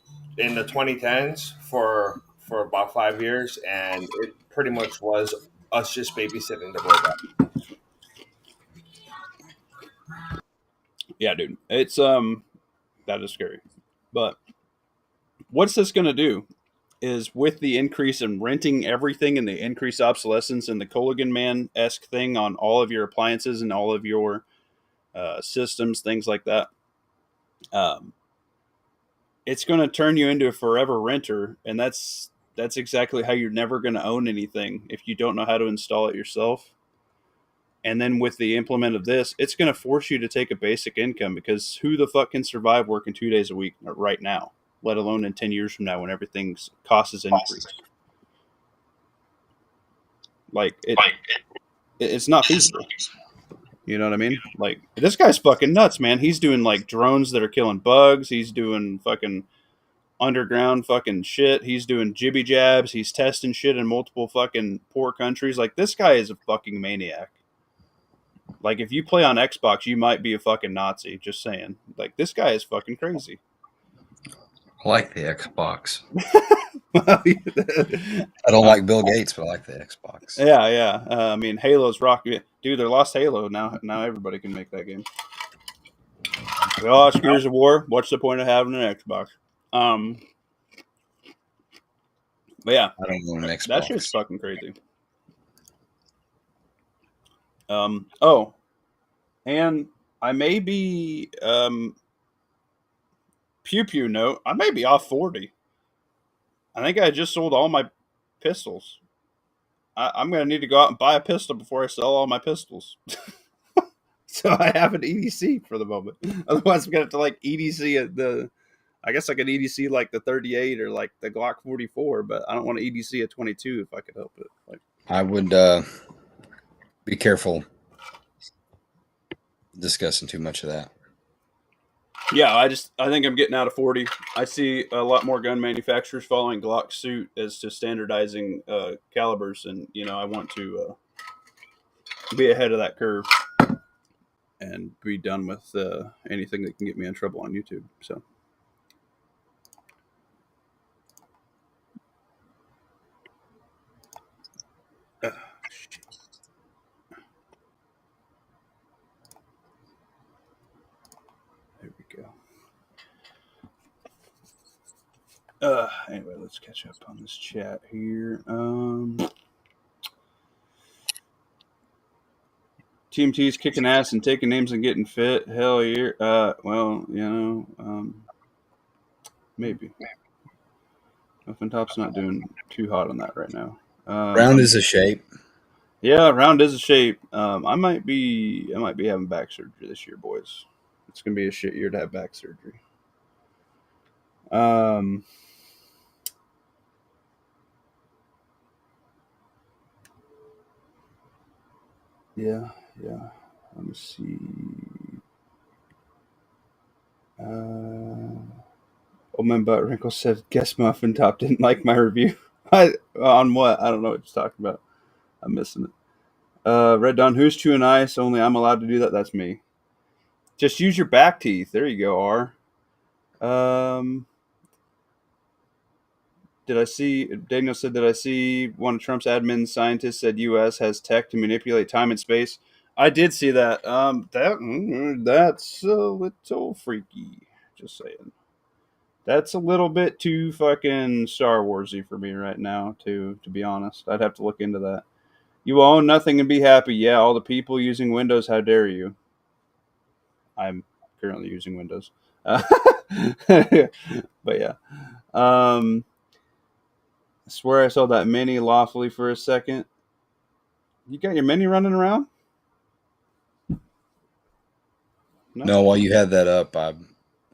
the 2010s for about 5 years, and it pretty much was us just babysitting the robot. Yeah, dude. It's that is scary. But what's this going to do is with the increase in renting everything and the increased obsolescence and the Colligan Man-esque thing on all of your appliances and all of your systems, things like that. It's going to turn you into a forever renter, and that's exactly how you're never going to own anything if you don't know how to install it yourself. And then with the implement of this, it's going to force you to take a basic income, because who the fuck can survive working 2 days a week right now, let alone in 10 years from now when everything's cost is increased? Like it's not feasible. You know what I mean? Like, this guy's fucking nuts, man. He's doing like drones that are killing bugs. He's doing fucking underground fucking shit. He's doing jibby jabs. He's testing shit in multiple fucking poor countries. Like, this guy is a fucking maniac. Like, if you play on Xbox, you might be a fucking Nazi. Just saying. Like, this guy is fucking crazy. I like the Xbox. I don't like Bill Gates, but I like the Xbox. Yeah. I mean, Halo's rock. Dude, they lost Halo. Now everybody can make that game. We all watch Gears of War. What's the point of having an Xbox? But yeah, I don't want an Xbox. That shit's fucking crazy. Oh, and I may be pew pew note. I may be off 40. I think I just sold all my pistols. I'm gonna need to go out and buy a pistol before I sell all my pistols. So I have an EDC for the moment. Otherwise, I'm gonna have to like EDC at the I guess I could EDC like the 38 or like the Glock 44, but I don't want to EDC a 22 if I could help it. Like, I would be careful discussing too much of that. yeah, I think I'm getting out of 40. I see a lot more gun manufacturers following Glock's suit as to standardizing calibers, and I want to be ahead of that curve and be done with anything that can get me in trouble on YouTube. So. There we go. Anyway, let's catch up on this chat here. t.m.t's kicking ass and taking names and getting fit. Hell yeah. Well, maybe. Muffin Top's not doing too hot on that right now. Round is a shape. Yeah, round is a shape. I might be having back surgery this year, boys. It's gonna be a shit year to have back surgery. Yeah. Let me see. Old Man Butt Wrinkle said, "Guess Muffin Top didn't like my review." On what? I don't know what you're talking about. I'm missing it. Red Dawn, who's chewing ice? Only I'm allowed to do that. That's me. Just use your back teeth. There you go, R. Did I see? Daniel said, "Did I see one of Trump's admin scientists said U.S. has tech to manipulate time and space?" I did see that. That's a little freaky. Just saying. That's a little bit too fucking Star Warsy for me right now. To be honest, I'd have to look into that. You own nothing and be happy. Yeah, all the people using Windows. How dare you? I'm currently using Windows. But yeah. I swear I saw that mini lawfully for a second. You got your mini running around? No, while you had that up, I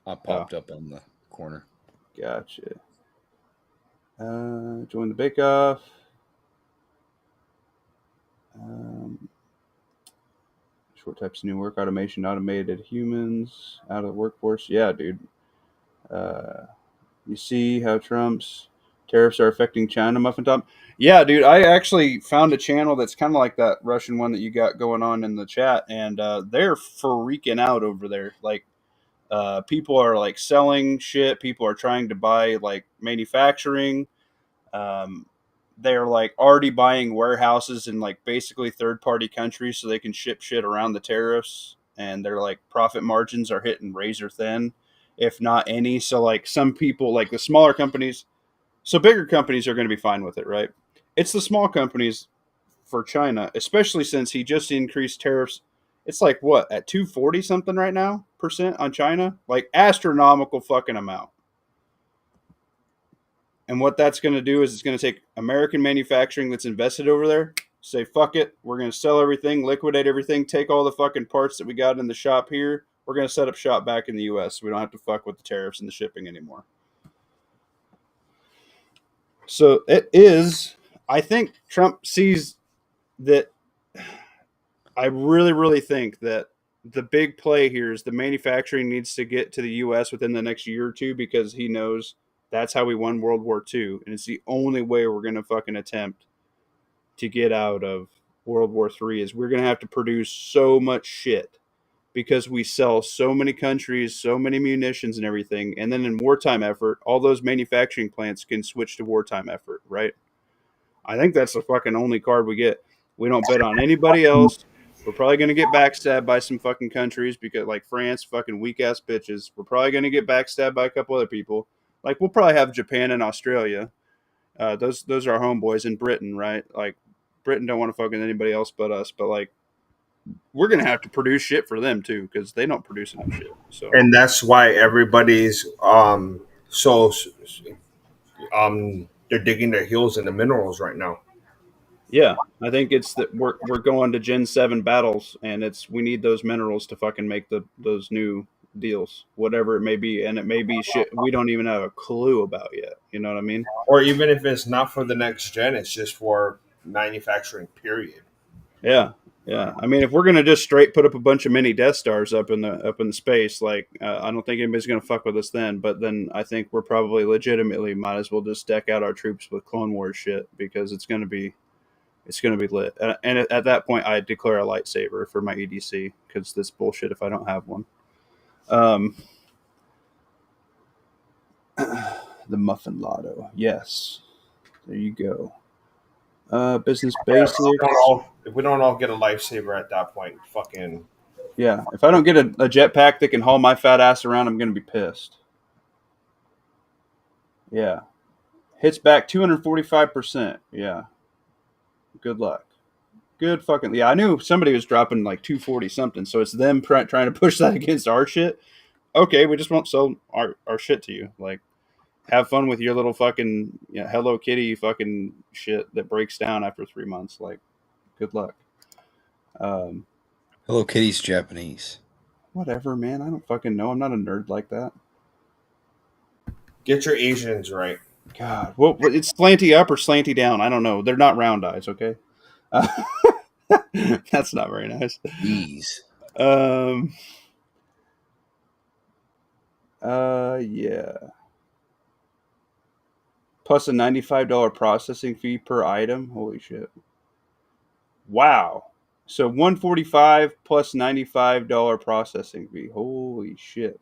popped up on the corner. Gotcha. Join the Bake Off. Short types of new work automation, automated humans out of the workforce. Yeah, dude. You see how Trump's tariffs are affecting China, Muffin Top? Yeah, dude. I actually found a channel that's kind of like that Russian one that you got going on in the chat, and they're freaking out over there. Like, people are like selling shit. People are trying to buy like manufacturing. Um, they're like already buying warehouses in like basically third party countries so they can ship shit around the tariffs, and their like profit margins are hitting razor thin, if not any. So like some people, like the smaller companies, so bigger companies are going to be fine with it, right? It's the small companies for China, especially since he just increased tariffs. It's like what, at 240 something right now percent on China, like astronomical fucking amount. And what that's going to do is it's going to take American manufacturing that's invested over there, say, fuck it, we're going to sell everything, liquidate everything, take all the fucking parts that we got in the shop here. We're going to set up shop back in the U.S. So we don't have to fuck with the tariffs and the shipping anymore. So it is, I think Trump sees that. I really, really think that the big play here is the manufacturing needs to get to the U.S. within the next year or two, because he knows that's how we won World War II, and it's the only way we're going to fucking attempt to get out of World War III. Is we're going to have to produce so much shit because we sell so many countries, so many munitions and everything, and then in wartime effort, all those manufacturing plants can switch to wartime effort, right? I think that's the fucking only card we get. We don't bet on anybody else. We're probably going to get backstabbed by some fucking countries, because, like France, fucking weak ass bitches. We're probably going to get backstabbed by a couple other people. Like, we'll probably have Japan and Australia. Those are our homeboys in Britain, right? Like, Britain don't want to fuck with anybody else but us. But like, we're going to have to produce shit for them too, because they don't produce enough shit. So, And that's why everybody's so they're digging their heels in the minerals right now. yeah, I think it's that we're going to Gen 7 battles, and it's we need those minerals to fucking make those new deals, whatever it may be, and it may be shit we don't even have a clue about yet. You know what I mean? Or even if it's not for the next gen, it's just for manufacturing. Period. Yeah, yeah. I mean, if we're gonna just straight put up a bunch of mini Death Stars up in the space, like I don't think anybody's gonna fuck with us then. But then I think we're probably legitimately might as well just deck out our troops with Clone Wars shit because it's gonna be lit. And at that point, I declare a lightsaber for my EDC because this bullshit if I don't have one. Um, the Muffin Lotto, yes. There you go. Business Yeah, basics. if we don't all get a lifesaver at that point, fucking Yeah, if I don't get a jetpack that can haul my fat ass around, I'm gonna be pissed. Yeah, hits back 245%. Yeah, good luck. Good fucking yeah. I knew somebody was dropping like 240 something, so it's them trying to push that against our shit. Okay, we just won't sell our shit to you. Like, have fun with your little fucking Hello Kitty fucking shit that breaks down after 3 months. Like, good luck. Um, Hello Kitty's Japanese. whatever, man. I don't fucking know. I'm not a nerd like that. get your Asians right. God, what it's slanty up or slanty down? I don't know. They're not round eyes, okay? Uh, that's not very nice. Ease. Um. Yeah. Plus a $95 processing fee per item. Holy shit! Wow. So 145 plus $95 processing fee. Holy shit.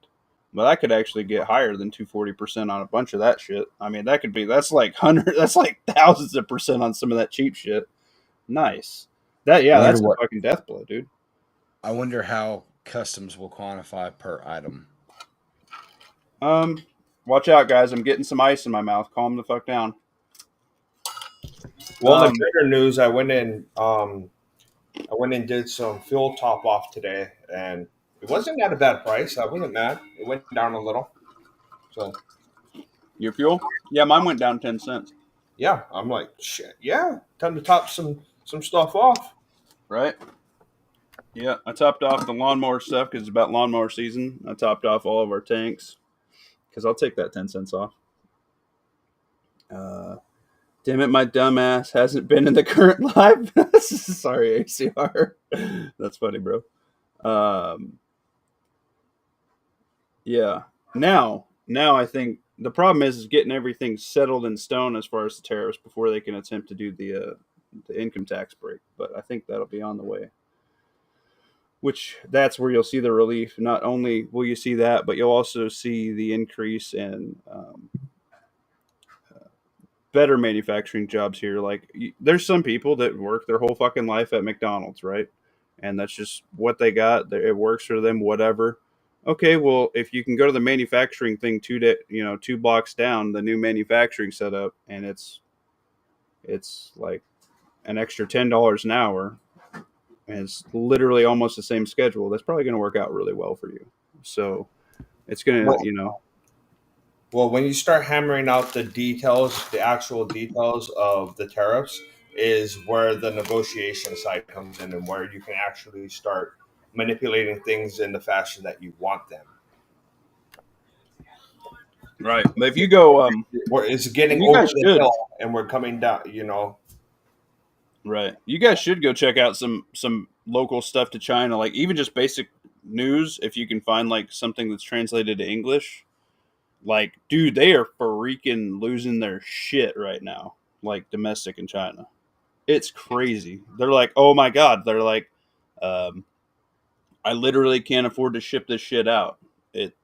Well, that could actually get higher than 240% on a bunch of that shit. I mean, that's like that's like thousands of percent on some of that cheap shit. Nice. That's a fucking death blow, dude. I wonder how customs will quantify per item. Watch out, guys. I'm getting some ice in my mouth. Calm the fuck down. Well, in the greater news, I went and did some fuel top off today, and it wasn't at a bad price. I wasn't mad. It went down a little. So your fuel? Yeah, mine went down 10 cents. yeah, I'm like, shit. Yeah, time to top some stuff off. Right? Yeah, I topped off the lawnmower stuff because it's about lawnmower season. I topped off all of our tanks because I'll take that 10 cents off. Damn it, my dumbass hasn't been in the current live. Sorry, ACR. That's funny, bro. Yeah. Now I think the problem is getting everything settled in stone as far as the tariffs before they can attempt to do the income tax break. But I think that'll be on the way. Which that's where you'll see the relief. Not only will you see that, but you'll also see the increase in better manufacturing jobs here. Like, there's some people that work their whole fucking life at McDonald's, right? And that's just what they got. It works for them, whatever. Okay, well, if you can go to the manufacturing thing 2 blocks down, the new manufacturing setup, and it's like an extra $10 an hour, and it's literally almost the same schedule. That's probably going to work out really well for you. So it's going to, Well, when you start hammering out the details, the actual details of the tariffs, is where the negotiation side comes in and where you can actually start manipulating things in the fashion that you want them. right. But if you go, it's getting you over guys the should. hill and we're coming down, Right. You guys should go check out some local stuff to China, like even just basic news if you can find like something that's translated to English. Like, dude, they are freaking losing their shit right now, like domestic in China. It's crazy. They're like, "Oh my god." They're like, I literally can't afford to ship this shit out.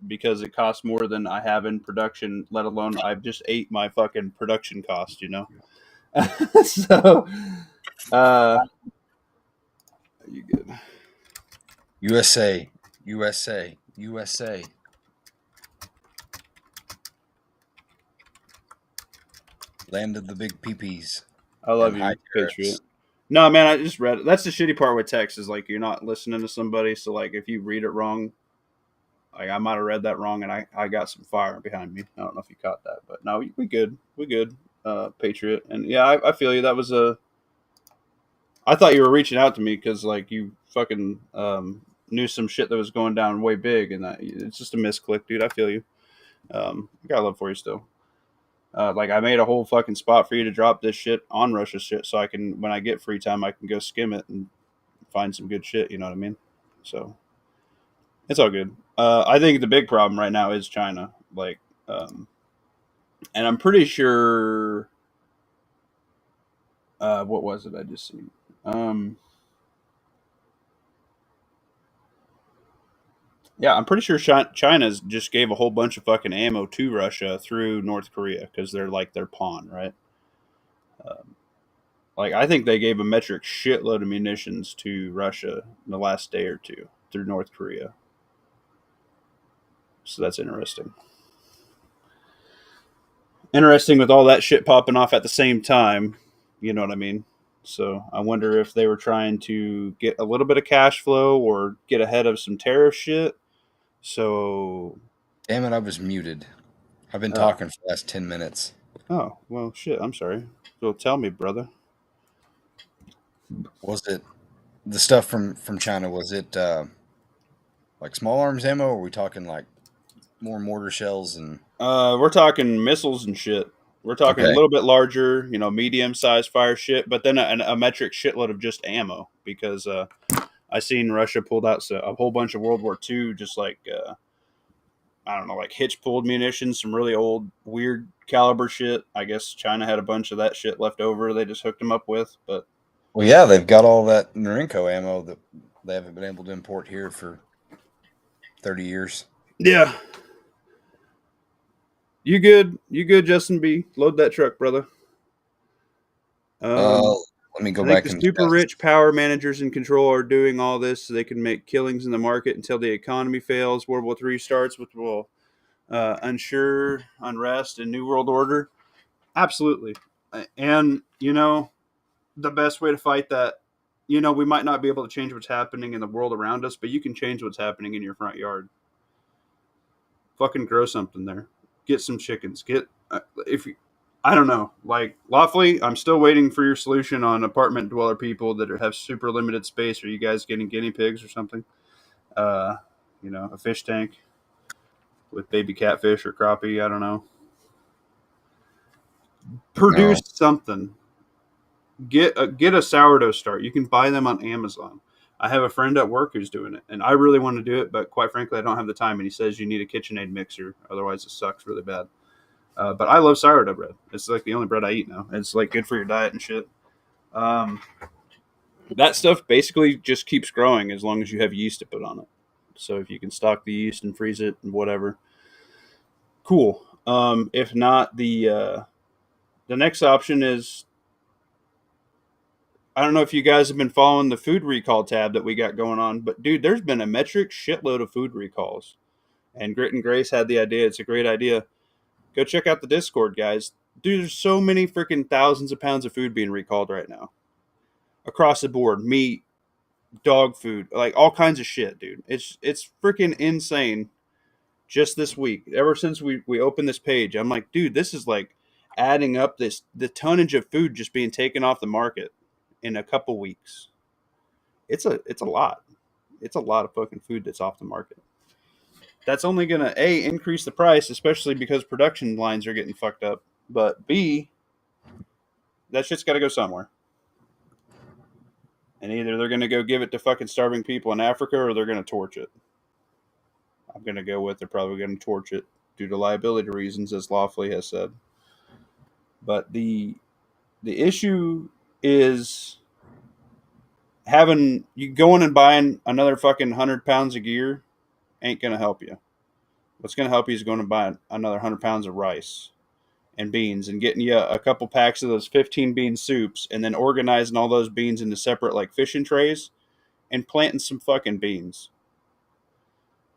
Because it costs more than I have in production, let alone I've just ate my fucking production cost, So you good. USA, USA, USA. Land of the big peepees. I love you, Patriot. No, man, I just read it. That's the shitty part with text is like you're not listening to somebody. So like if you read it wrong, like I might have read that wrong, and I got some fire behind me. I don't know if you caught that, but no, we good, Patriot. And yeah, I feel you. That was I thought you were reaching out to me because like you fucking knew some shit that was going down way big, and it's just a misclick, dude. I feel you. I got love for you still. Like I made a whole fucking spot for you to drop this shit on Russia shit, so I can when I get free time, I can go skim it and find some good shit. You know what I mean? So it's all good. I think the big problem right now is China. Like, and I'm pretty sure. What was it I just seen? Yeah, I'm pretty sure China's just gave a whole bunch of fucking ammo to Russia through North Korea because they're like their pawn, right? Um, like I think they gave a metric shitload of munitions to Russia in the last day or two through North Korea. So that's interesting. Interesting with all that shit popping off at the same time. You know what I mean? So I wonder if they were trying to get a little bit of cash flow or get ahead of some tariff shit. So, Damn it, I was muted. I've been uh, talking for the last 10 minutes. oh well, shit. I'm sorry. So tell me, brother. Was it the stuff from China? Was it like small arms ammo? Or are we talking like more mortar shells and? We're talking missiles and shit. We're talking a Okay. little bit larger, medium sized fire shit, but then a metric shitload of just ammo because I seen Russia pulled out a whole bunch of World War II, just like I don't know, like hitch pulled munitions, some really old weird caliber shit. I guess China had a bunch of that shit left over. They just hooked them up with, but Well, yeah, they've got all that Norinco ammo that they haven't been able to import here for 30 years. yeah, you good? You good, Justin B? Load that truck, brother. Uh, Um, Let me go I think back the in the super stats. rich power managers in control are doing all this so they can make killings in the market until the economy fails. World War III starts, which will unsure unrest and new world order. Absolutely, and the best way to fight that. We might not be able to change what's happening in the world around us, but you can change what's happening in your front yard. Fucking grow something there. Get some chickens. Get if you, I don't know. Like lawfully, I'm still waiting for your solution on apartment dweller people that have super limited space. Are you guys getting guinea pigs or something? Uh, a fish tank with baby catfish or crappie. I don't know. No. Produce something. Get a sourdough start. You can buy them on Amazon. I have a friend at work who's doing it, and I really want to do it, but quite frankly, I don't have the time. And he says you need a KitchenAid mixer, otherwise it sucks really bad. But I love sourdough bread. It's like the only bread I eat now. It's like good for your diet and shit. Um, that stuff basically just keeps growing as long as you have yeast to put on it. So if you can stock the yeast and freeze it and whatever, cool. If not, the next option is I don't know if you guys have been following the food recall tab that we got going on, but dude, there's been a metric shitload of food recalls. And Grit and Grace had the idea. It's a great idea. Go check out the Discord, guys. Dude, there's so many freaking thousands of pounds of food being recalled right now across the board. Meat, dog food, like all kinds of shit, dude. It's freaking insane. Just this week, ever since we opened this page, I'm like, dude, this is like adding up the tonnage of food just being taken off the market in a couple weeks. It's a lot. It's a lot of fucking food that's off the market. That's only gonna A increase the price, especially because production lines are getting fucked up. But B, that shit's gotta go somewhere. And either they're gonna go give it to fucking starving people in Africa or they're gonna torch it. I'm gonna go with they're probably gonna torch it due to liability reasons, as Lawfully has said. But the issue is having you going and buying another fucking 100 pounds of gear ain't gonna help you. What's gonna help you is going to buy another 100 pounds of rice and beans and getting you a couple packs of those 15 bean soups and then organizing all those beans into separate like fishing trays and planting some fucking beans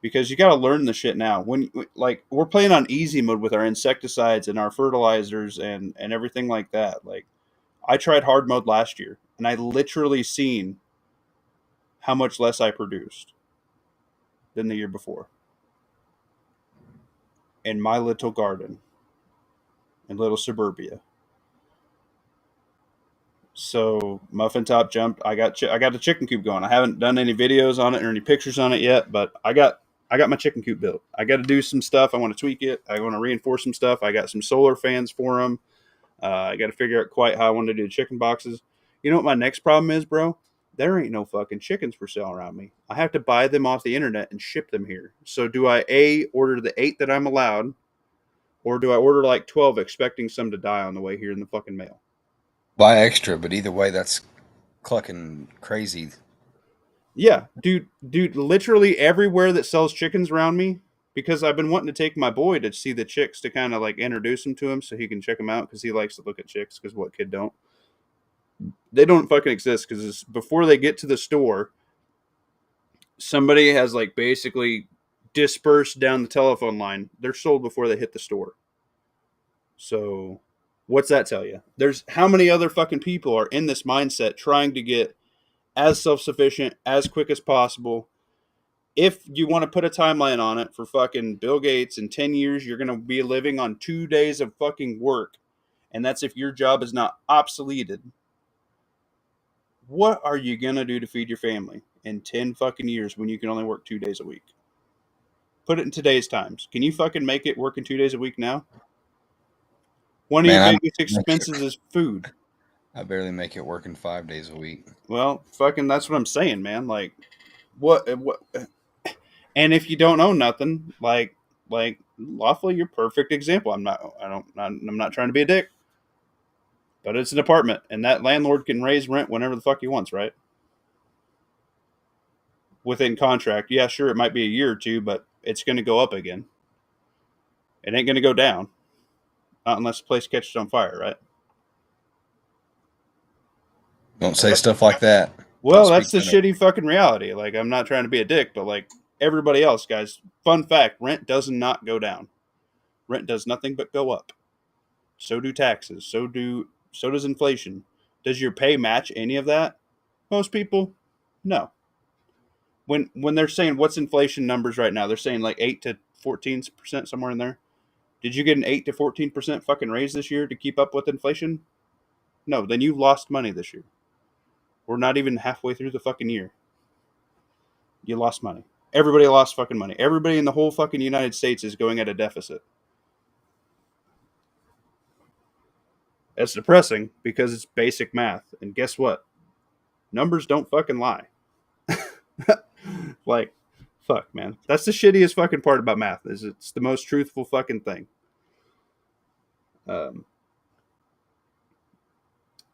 because you got to learn the shit now. When like we're playing on easy mode with our insecticides and our fertilizers and everything like that. Like I tried hard mode last year and I literally seen how much less I produced than the year before in my little garden in little suburbia. So muffin top jumped. I got the chicken coop going. I haven't done any videos on it or any pictures on it yet, but I got my chicken coop built. I got to do some stuff. I want to tweak it. I want to reinforce some stuff. I got some solar fans for them. I got to figure out quite how I want to do the chicken boxes. You know what my next problem is, bro? There ain't no fucking chickens for sale around me. I have to buy them off the internet and ship them here. So do I order the 8 that I'm allowed, or do I order like 12 expecting some to die on the way here in the fucking mail? Buy extra, but either way, that's clucking crazy. Yeah, dude, literally everywhere that sells chickens around me, because I've been wanting to take my boy to see the chicks to kind of like introduce him to him so he can check them out because he likes to look at chicks because what kid don't? They don't fucking exist because before they get to the store, somebody has like basically dispersed down the telephone line. They're sold before they hit the store. So, what's that tell you? There's how many other fucking people are in this mindset trying to get as self sufficient as quick as possible. If you want to put a timeline on it for fucking Bill Gates, in 10 years, you're going to be living on 2 days of fucking work. And that's if your job is not obsoleted. What are you going to do to feed your family in 10 fucking years when you can only work 2 days a week? Put it in today's times. Can you fucking make it working 2 days a week now? One of your Man, biggest expenses is food. I barely make it working 5 days a week. Well, fucking that's what I'm saying, man. Like, what? And if you don't own nothing, like lawfully, you're perfect example. I'm not trying to be a dick, but it's an apartment, and that landlord can raise rent whenever the fuck he wants, right? Within contract, yeah, sure, it might be a year or two, but it's going to go up again. It ain't going to go down, not unless the place catches on fire, right? Don't say stuff like that. Well, Don't that's speak the to me. shitty fucking reality. Like, I'm not trying to be a dick, but like everybody else, guys, fun fact: rent does not go down. Rent does nothing but go up. So do taxes. So does inflation. Does your pay match any of that? Most people, no. When they're saying what's inflation numbers right now, they're saying like 8 to 14% somewhere in there. Did you get an 8 to 14% fucking raise this year to keep up with inflation? No, then you lost money this year. We're not even halfway through the fucking year. You lost money. Everybody lost fucking money. Everybody in the whole fucking United States is going at a deficit. That's depressing because it's basic math. And guess what? Numbers don't fucking lie. Like, fuck, man. That's the shittiest fucking part about math. Is it's the most truthful fucking thing. Um,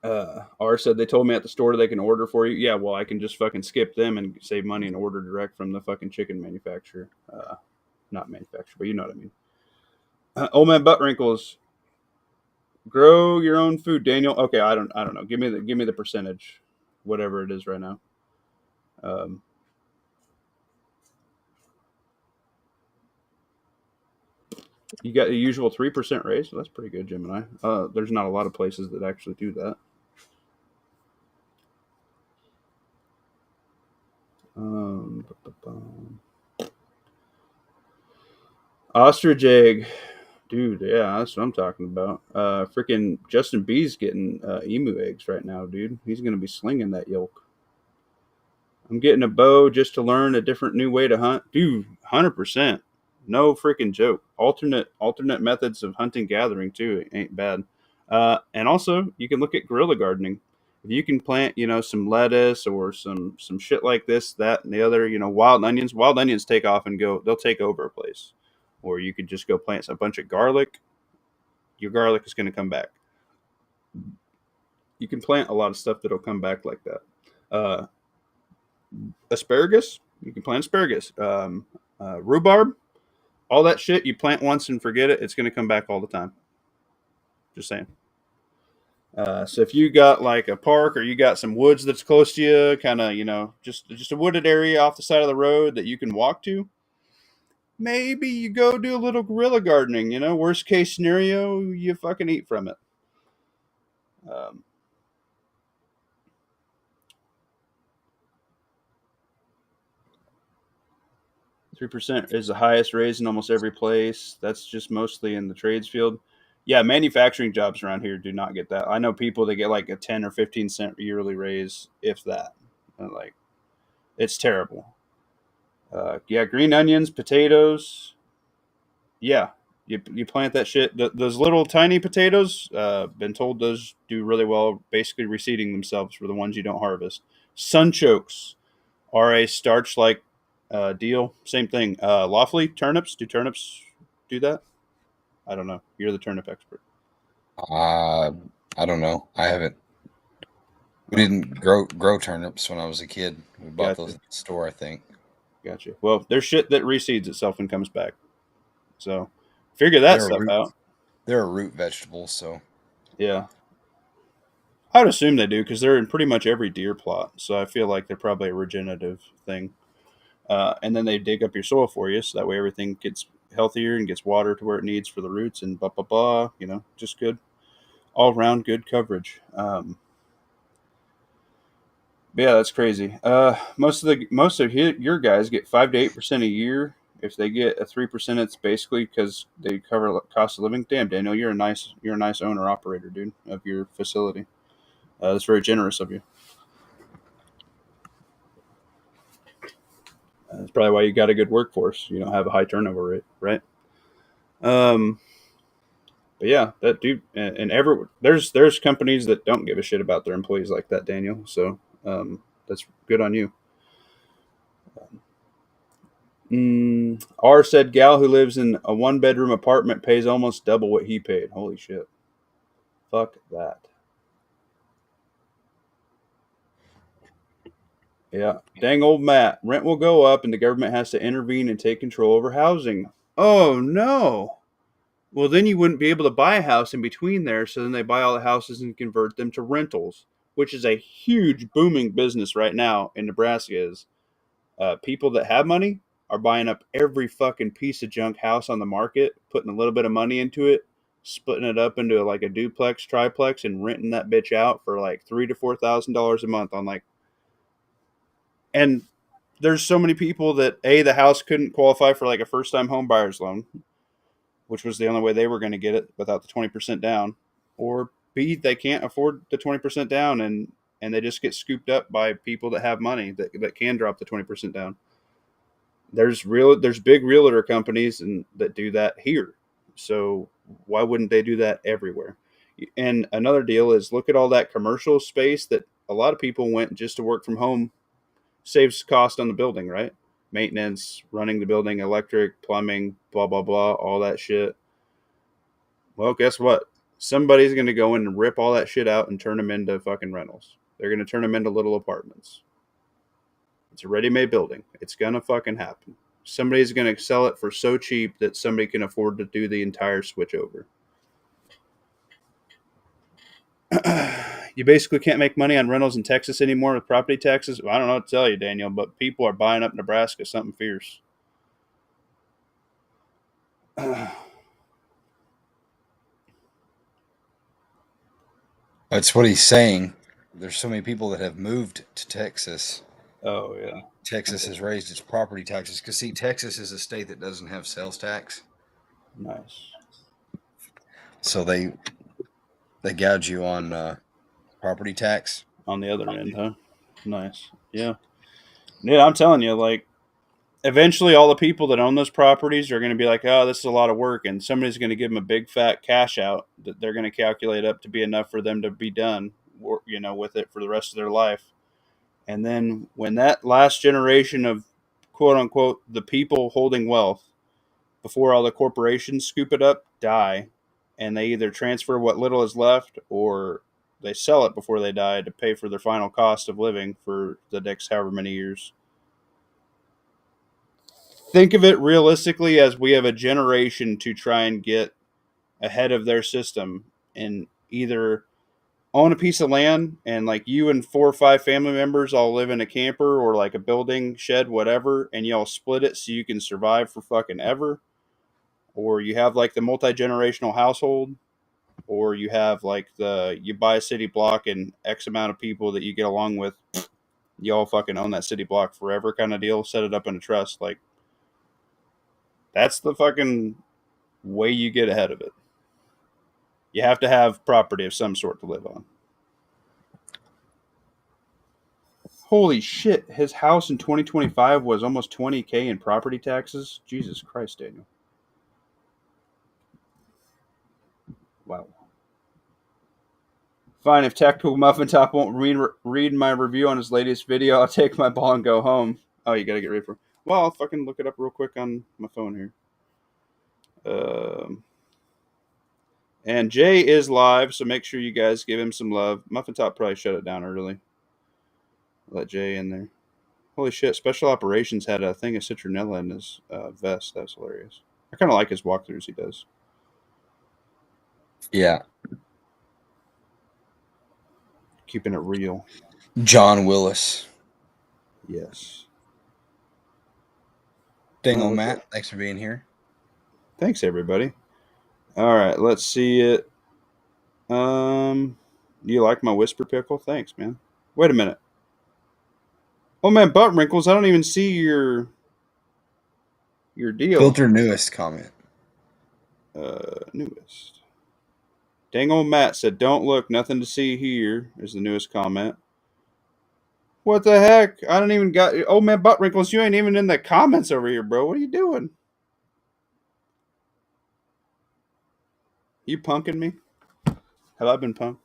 R said they told me at the store they can order for you. Yeah, well, I can just fucking skip them and save money and order direct from the fucking chicken manufacturer. Not manufacturer, but you know what I mean. Old man butt wrinkles. Grow your own food, Daniel. Okay, I don't know. Give me the percentage, whatever it is right now. Um, you got the usual 3% raise. So that's pretty good, Gemini. There's not a lot of places that actually do that. Um, Ostrich egg, dude. Yeah, that's what I'm talking about. Freaking Justin B's getting emu eggs right now, dude. He's gonna be slinging that yolk. I'm getting a bow just to learn a different new way to hunt, dude. 100%, no freaking joke. Alternate methods of hunting gathering too ain't bad. And also you can look at guerrilla gardening. If you can plant, some lettuce or some shit like this, that, and the other, wild onions. Wild onions take off and go. They'll take over a place. Or you could just go plant a bunch of garlic. Your garlic is going to come back. You can plant a lot of stuff that'll come back like that. Uh, Asparagus, you can plant asparagus. Rhubarb, all that shit you plant once and forget it. It's going to come back all the time. Just saying. So if you got like a park or you got some woods that's close to you, kind of just a wooded area off the side of the road that you can walk to, maybe you go do a little guerrilla gardening. Worst case scenario, you fucking eat from it. Um, 3% is the highest raise in almost every place. That's just mostly in the trades field. Yeah, manufacturing jobs around here do not get that. I know people that get like a 10 or 15 cent yearly raise, if that. And like, it's terrible. Yeah, green onions, potatoes. Yeah, you plant that shit. Those little tiny potatoes, been told those do really well, basically reseeding themselves for the ones you don't harvest. Sunchokes are a starch like deal. Same thing. Lawfully, turnips. Do turnips do that? I don't know. You're the turnip expert. Uh, I don't know. I haven't. We Oh, didn't grow turnips when I was a kid. We bought those gotcha. at the store, I think. Gotcha. Well, there's shit that reseeds itself and comes back. So figure that They're a stuff root. out. They're a root vegetable, so Yeah. I would assume they do because they're in pretty much every deer plot. So I feel like they're probably a regenerative thing. And then they dig up your soil for you, so that way everything gets healthier and gets water to where it needs for the roots and blah blah blah. You know, just good all around good coverage. But yeah, that's crazy. Most of your guys get 5 to 8% a year. If they get a 3%, it's basically because they cover cost of living. Damn, Daniel, you're a nice owner operator, dude, of your facility. That's very generous of you. That's probably why you got a good workforce. You don't have a high turnover rate, right? Um, but yeah, that dude, and there's companies that don't give a shit about their employees like that, Daniel. So that's good on you. R said gal who lives in a 1 bedroom apartment pays almost double what he paid. Holy shit. Fuck that. Yeah. Dang old Matt. Rent will go up and the government has to intervene and take control over housing. Oh no. Well, then you wouldn't be able to buy a house in between there. So then they buy all the houses and convert them to rentals, which is a huge booming business right now in Nebraska. Is people that have money are buying up every fucking piece of junk house on the market, putting a little bit of money into it, splitting it up into like a duplex, triplex, and renting that bitch out for like $3,000 to $4,000 a month on like. And there's so many people that the house couldn't qualify for like a first time home buyer's loan, which was the only way they were going to get it without the 20% down, or B, they can't afford the 20% down and they just get scooped up by people that have money that can drop the 20% down. There's big realtor companies and that do that here. So why wouldn't they do that everywhere? And another deal is look at all that commercial space that a lot of people went just to work from home, saves cost on the building, right? Maintenance, running the building, electric, plumbing, blah blah blah, all that shit. Well, guess what? Somebody's going to go in and rip all that shit out and turn them into fucking rentals. They're going to turn them into little apartments. It's a ready-made building. It's going to fucking happen. Somebody's going to sell it for so cheap that somebody can afford to do the entire switch over. You basically can't make money on rentals in Texas anymore with property taxes. Well, I don't know what to tell you, Daniel, but people are buying up Nebraska something fierce. That's what he's saying. There's so many people that have moved to Texas. Oh yeah. Texas Okay. has raised its property taxes because see, Texas is a state that doesn't have sales tax, Nice. so they gouge you on property tax. On the other end, huh? Nice. Yeah. Yeah, I'm telling you, like, eventually all the people that own those properties are going to be like, oh, this is a lot of work. And somebody's going to give them a big fat cash out that they're going to calculate up to be enough for them to be done, with it for the rest of their life. And then when that last generation of quote unquote the people holding wealth before all the corporations scoop it up die, and they either transfer what little is left or they sell it before they die to pay for their final cost of living for the next however many years. Think of it realistically as we have a generation to try and get ahead of their system and either own a piece of land and like you and 4 or 5 family members all live in a camper or like a building shed whatever and y'all split it so you can survive for fucking ever, or you have like the multi-generational household, or you have like you buy a city block and x amount of people that you get along with, you all fucking own that city block forever kind of deal, set it up in a trust. Like that's the fucking way you get ahead of it. You have to have property of some sort to live on. Holy shit! His house in 2025 was almost 20K in property taxes. Jesus Christ, Daniel. Wow. Fine, if Tactical Muffin Top won't read my review on his latest video, I'll take my ball and go home. Oh, you gotta get ready for it. Well, I'll fucking look it up real quick on my phone here. And Jay is live, so make sure you guys give him some love. Muffin Top probably shut it down early. Let Jay in there. Holy shit, Special Operations had a thing of citronella in his vest. That's hilarious. I kind of like his walkthroughs he does. Yeah. Keeping it real. John Willis. Yes. Dang old Matt, thanks for being here. Thanks, everybody. All right, let's see it. Do you like my whisper pickle? Thanks, man. Wait a minute. Oh man, butt wrinkles. I don't even see your deal. Filter newest comment. Newest. Dang old Matt said, "Don't look, nothing to see here." Is the newest comment. What the heck? I don't even got. Oh man, butt wrinkles. You ain't even in the comments over here, bro. What are you doing? You punking me? Have I been punked?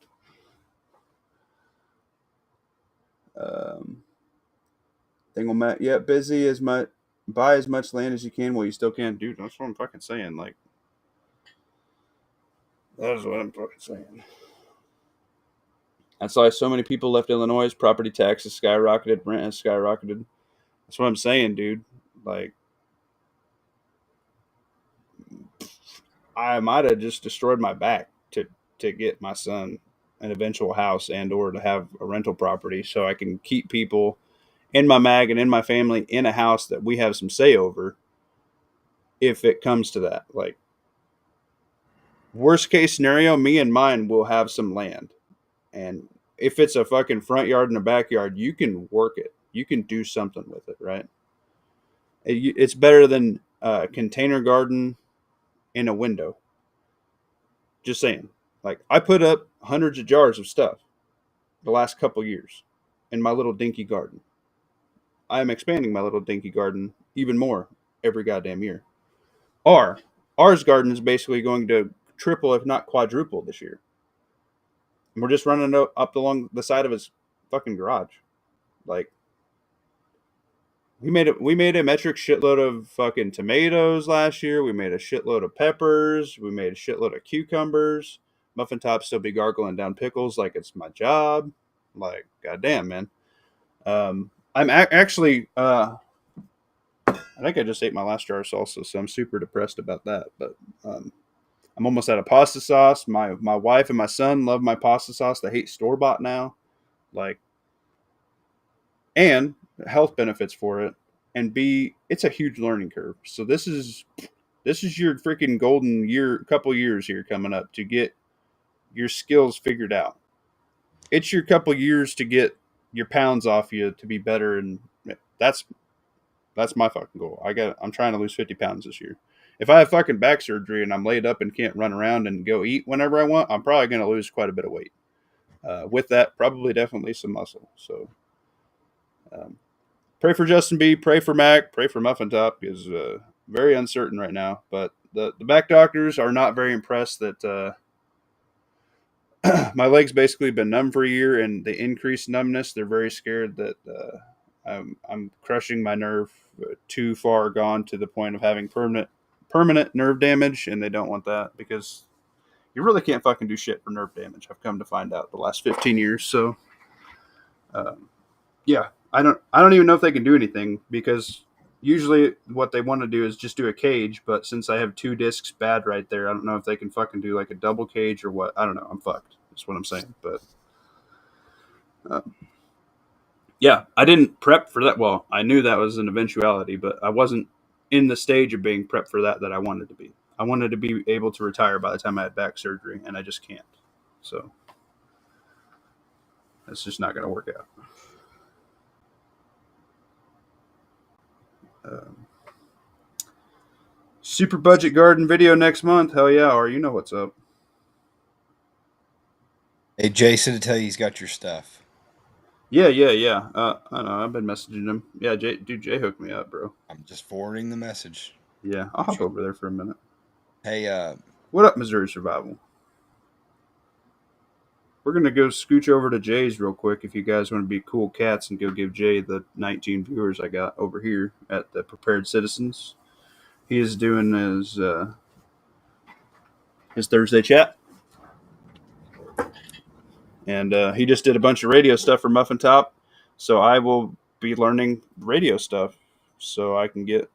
Dang old Matt. Yeah, busy as much. Buy as much land as you can while you still can, dude. That's what I'm fucking saying. Like, that is what I'm fucking saying. That's why so many people left Illinois. Property taxes skyrocketed, rent has skyrocketed. That's what I'm saying, dude. Like, I might have just destroyed my back to get my son an eventual house and or to have a rental property so I can keep people in my mag and in my family in a house that we have some say over if it comes to that. Like, worst case scenario, me and mine will have some land. And if it's a fucking front yard and a backyard, you can work it. You can do something with it, right? It's better than a container garden in a window. Just saying. Like, I put up hundreds of jars of stuff the last couple years in my little dinky garden. I am expanding my little dinky garden even more every goddamn year. Ours garden is basically going to triple, if not quadruple, this year. And we're just running up along the side of his fucking garage. Like, we made a metric shitload of fucking tomatoes last year. We made a shitload of peppers. We made a shitload of cucumbers. Muffin Top still be gargling down pickles like it's my job. Like, goddamn, man. I'm actually, I think I just ate my last jar of salsa, so I'm super depressed about that. But I'm almost out of pasta sauce. My wife and my son love my pasta sauce. They hate store bought now. Like, and health benefits for it, and B, it's a huge learning curve. So this is your freaking golden couple years here coming up to get your skills figured out. It's your couple years to get your pounds off you to be better, and that's my fucking goal. I'm trying to lose 50 pounds this year. If I have fucking back surgery and I'm laid up and can't run around and go eat whenever I want, I'm probably going to lose quite a bit of weight. With that, probably definitely some muscle. So, pray for Justin B. Pray for Mac. Pray for Muffin Top is very uncertain right now. But the back doctors are not very impressed that my leg's basically been numb for a year, and the increased numbness, they're very scared that I'm crushing my nerve too far gone to the point of having permanent nerve damage, and they don't want that because you really can't fucking do shit for nerve damage. I've come to find out the last 15 years. So, yeah, I don't even know if they can do anything because usually what they want to do is just do a cage. But since I have two discs bad right there, I don't know if they can fucking do like a double cage or what. I don't know. I'm fucked. That's what I'm saying. But yeah, I didn't prep for that. Well, I knew that was an eventuality, but I wasn't in the stage of being prepped for that I wanted to be. I wanted to be able to retire by the time I had back surgery, and I just can't. So that's just not going to work out. Super budget garden video next month. Hell yeah, or you know what's up. Hey, Jay said to tell you he's got your stuff. Yeah. I know. I've been messaging him. Yeah, Jay hooked me up, bro. I'm just forwarding the message. Yeah, I'll hop over there for a minute. Hey, What up, Missouri Survival? We're gonna go scooch over to Jay's real quick if you guys want to be cool cats and go give Jay the 19 viewers I got over here at the Prepared Citizens. He is doing his Thursday chat, and he just did a bunch of radio stuff for Muffin Top. So I will be learning radio stuff so I can get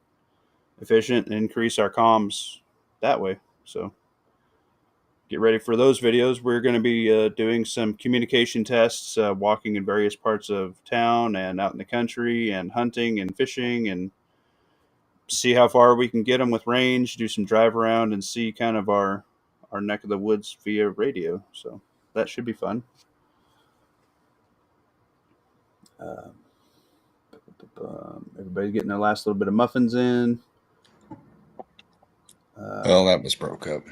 efficient and increase our comms that way. So get ready for those videos. We're going to be doing some communication tests, walking in various parts of town and out in the country, and hunting and fishing, and see how far we can get them with range. Do some drive around and see kind of our neck of the woods via radio. So that should be fun. Uh, Everybody getting their last little bit of muffins in. well, that was broke up.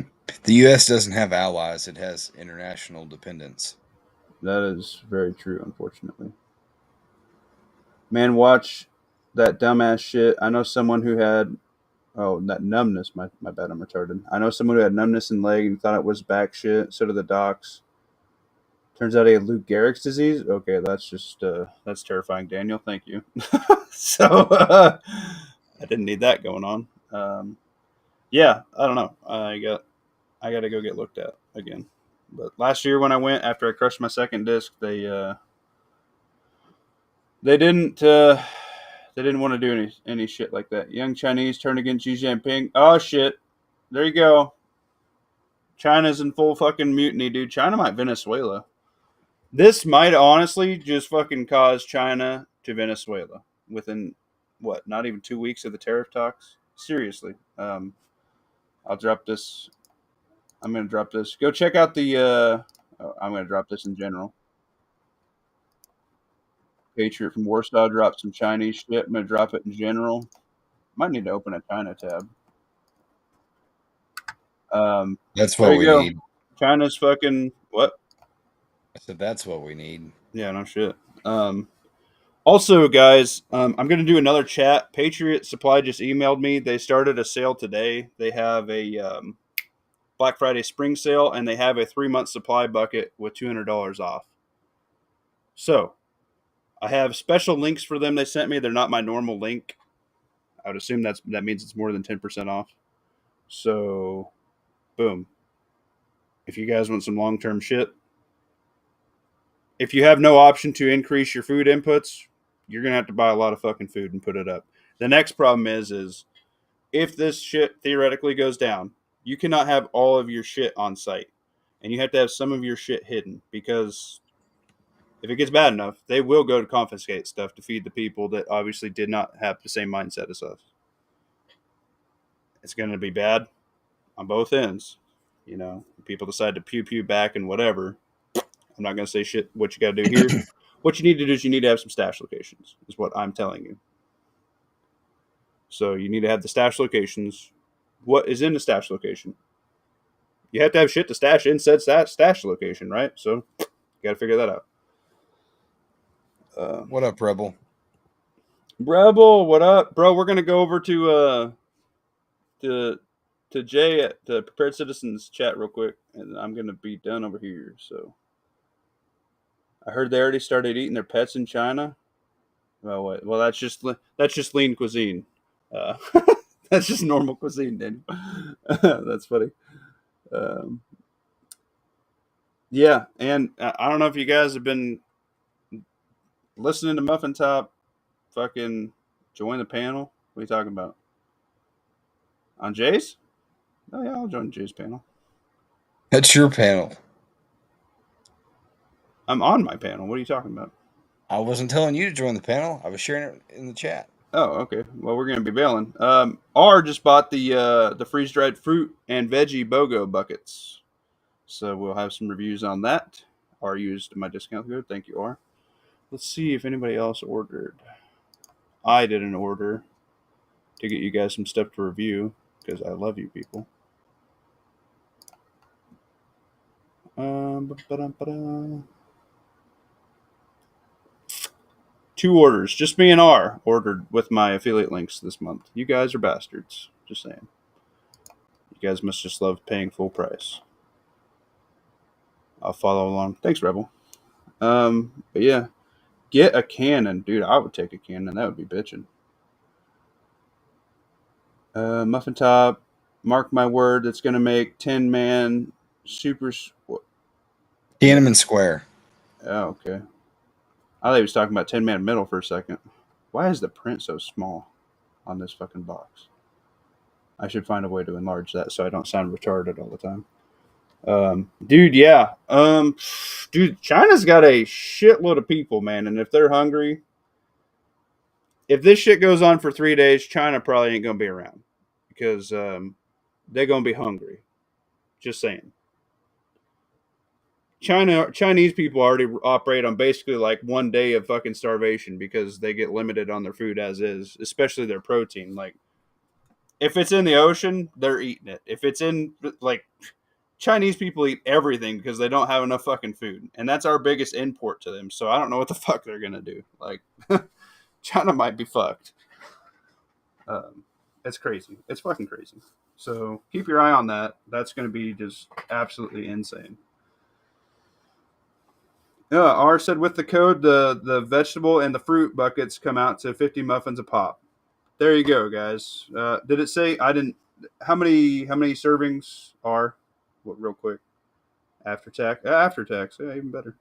The U.S. doesn't have allies; it has international dependents. That is very true, unfortunately. Man, watch that dumbass shit. I know someone who had that numbness. My bad, I'm retarded. I know someone who had numbness in leg and thought it was back shit. So did the docs. Turns out he had Lou Gehrig's disease. Okay, that's terrifying, Daniel. Thank you. I didn't need that going on. Yeah, I don't know. I got to go get looked at again. But last year when I went after I crushed my second disc, they didn't want to do any shit like that. Young Chinese turn against Xi Jinping. Oh shit! There you go. China's in full fucking mutiny, dude. China might Venezuela. This might honestly just fucking cause China to Venezuela within what? Not even 2 weeks of the tariff talks. Seriously. I'll drop this. I'm gonna drop this. Go check out the. I'm gonna drop this in general. Patriot from Warsaw dropped some Chinese shit. I'm gonna drop it in general. Might need to open a China tab. That's There what you we go. need. China's fucking what? I said that's what we need. Yeah, no shit. Also, guys, I'm going to do another chat. Patriot Supply just emailed me. They started a sale today. They have a Black Friday spring sale, and they have a 3-month supply bucket with $200 off. So I have special links for them. They sent me. They're not my normal link. I would assume that means it's more than 10% off. So, boom. If you guys want some long term shit, if you have no option to increase your food inputs, you're gonna have to buy a lot of fucking food and put it up. The next problem is if this shit theoretically goes down, you cannot have all of your shit on site, and you have to have some of your shit hidden because if it gets bad enough, they will go to confiscate stuff to feed the people that obviously did not have the same mindset as us. It's going to be bad on both ends. You know, people decide to pew pew back and whatever. I'm not going to say shit what you got to do here. What you need to do is you need to have some stash locations, is what I'm telling you. So you need to have the stash locations. What is in the stash location? You have to have shit to stash in said stash location, right? So you got to figure that out. What up, Rebel? Rebel, what up, bro? We're gonna go over to to Jay at the Prepared Citizens chat real quick, and I'm gonna be done over here. So I heard they already started eating their pets in China. Well, wait. Well, that's just lean cuisine. Uh, that's just normal cuisine, Daniel. That's funny. Um, yeah, and I don't know if you guys have been listening to Muffin Top. Fucking join the panel. What are you talking about? On Jay's? Oh yeah, I'll join Jay's panel. That's your panel. I'm on my panel. What are you talking about? I wasn't telling you to join the panel. I was sharing it in the chat. Oh, okay. Well, we're gonna be bailing. R just bought the freeze dried fruit and veggie BOGO buckets, so we'll have some reviews on that. R used my discount code. Thank you, R. Let's see if anybody else ordered. I did an order to get you guys some stuff to review because I love you people. Ba-da-ba-da. 2 orders. Just me and R ordered with my affiliate links this month. You guys are bastards. Just saying. You guys must just love paying full price. I'll follow along. Thanks, Rebel. But yeah, get a cannon, dude. I would take a cannon. That would be bitching. Muffin Top. Mark my word. That's gonna make 10-man super. What? Tiananmen Square. Oh, okay. I thought he was talking about 10-man middle for a second. Why is the print so small on this fucking box? I should find a way to enlarge that so I don't sound retarded all the time. Dude, yeah. Dude, China's got a shitload of people, man, and if they're hungry, if this shit goes on for 3 days, China probably ain't gonna be around because they're gonna be hungry. Just saying. Chinese people already operate on basically like 1 day of fucking starvation because they get limited on their food as is, especially their protein. Like if it's in the ocean, they're eating it. If it's in like Chinese people eat everything because they don't have enough fucking food, and that's our biggest import to them. So I don't know what the fuck they're gonna do. Like China might be fucked. It's crazy. It's fucking crazy. So keep your eye on that. That's gonna be just absolutely insane. Yeah, R said with the code, the vegetable and the fruit buckets come out to 50 muffins a pop. There you go, guys. Did it say I didn't? How many servings are? What real quick? After tax. After tax. Yeah, even better.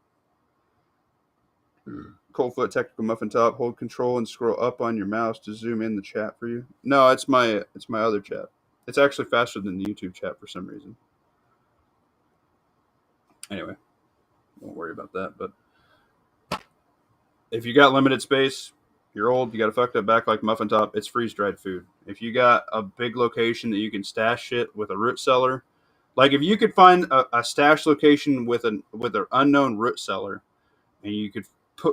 Coldfoot technical muffin top. Hold control and scroll up on your mouse to zoom in the chat for you. No, it's my other chat. It's actually faster than the YouTube chat for some reason. Anyway, won't worry about that. But if you got limited space, you're old, you got a fucked up back like muffin top, it's freeze dried food. If you got a big location that you can stash shit with a root cellar, like if you could find a stash location with an unknown root cellar, and you could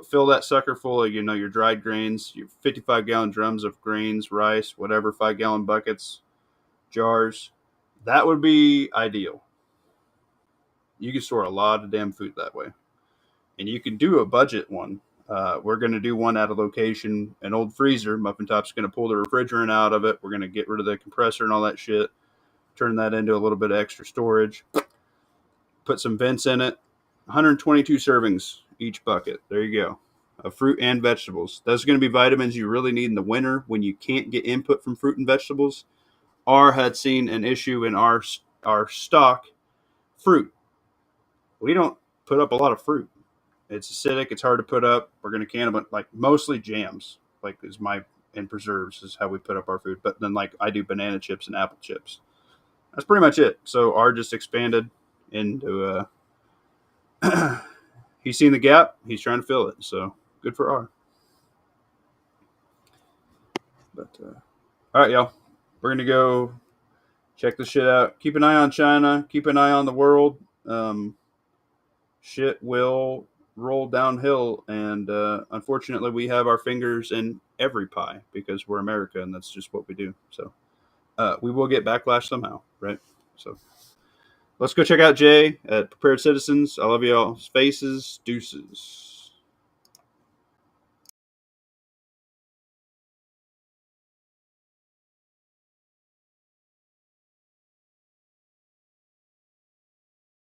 fill that sucker full of your dried grains, your 55-gallon drums of grains, rice, whatever, 5-gallon buckets, jars, that would be ideal. You can store a lot of damn food that way, and you can do a budget one. We're going to do one at a location, an old freezer. Muffin Top's going to pull the refrigerant out of it. We're going to get rid of the compressor and all that shit. Turn that into a little bit of extra storage. Put some vents in it. 122 servings each bucket. There you go. Of fruit and vegetables. Those are going to be vitamins you really need in the winter when you can't get input from fruit and vegetables. R had seen an issue in our stock fruit. We don't put up a lot of fruit. It's acidic. It's hard to put up. We're going to can them, like mostly jams, like is my and preserves is how we put up our food. But then like I do banana chips and apple chips. That's pretty much it. So R just expanded into. He's seen the gap. He's trying to fill it. So good for R. But all right, y'all. We're gonna go check this shit out. Keep an eye on China. Keep an eye on the world. Shit will roll downhill, and unfortunately, we have our fingers in every pie because we're America, and that's just what we do. So we will get backlash somehow, right? So let's go check out Jay at Prepared Citizens. I love y'all's faces. Deuces.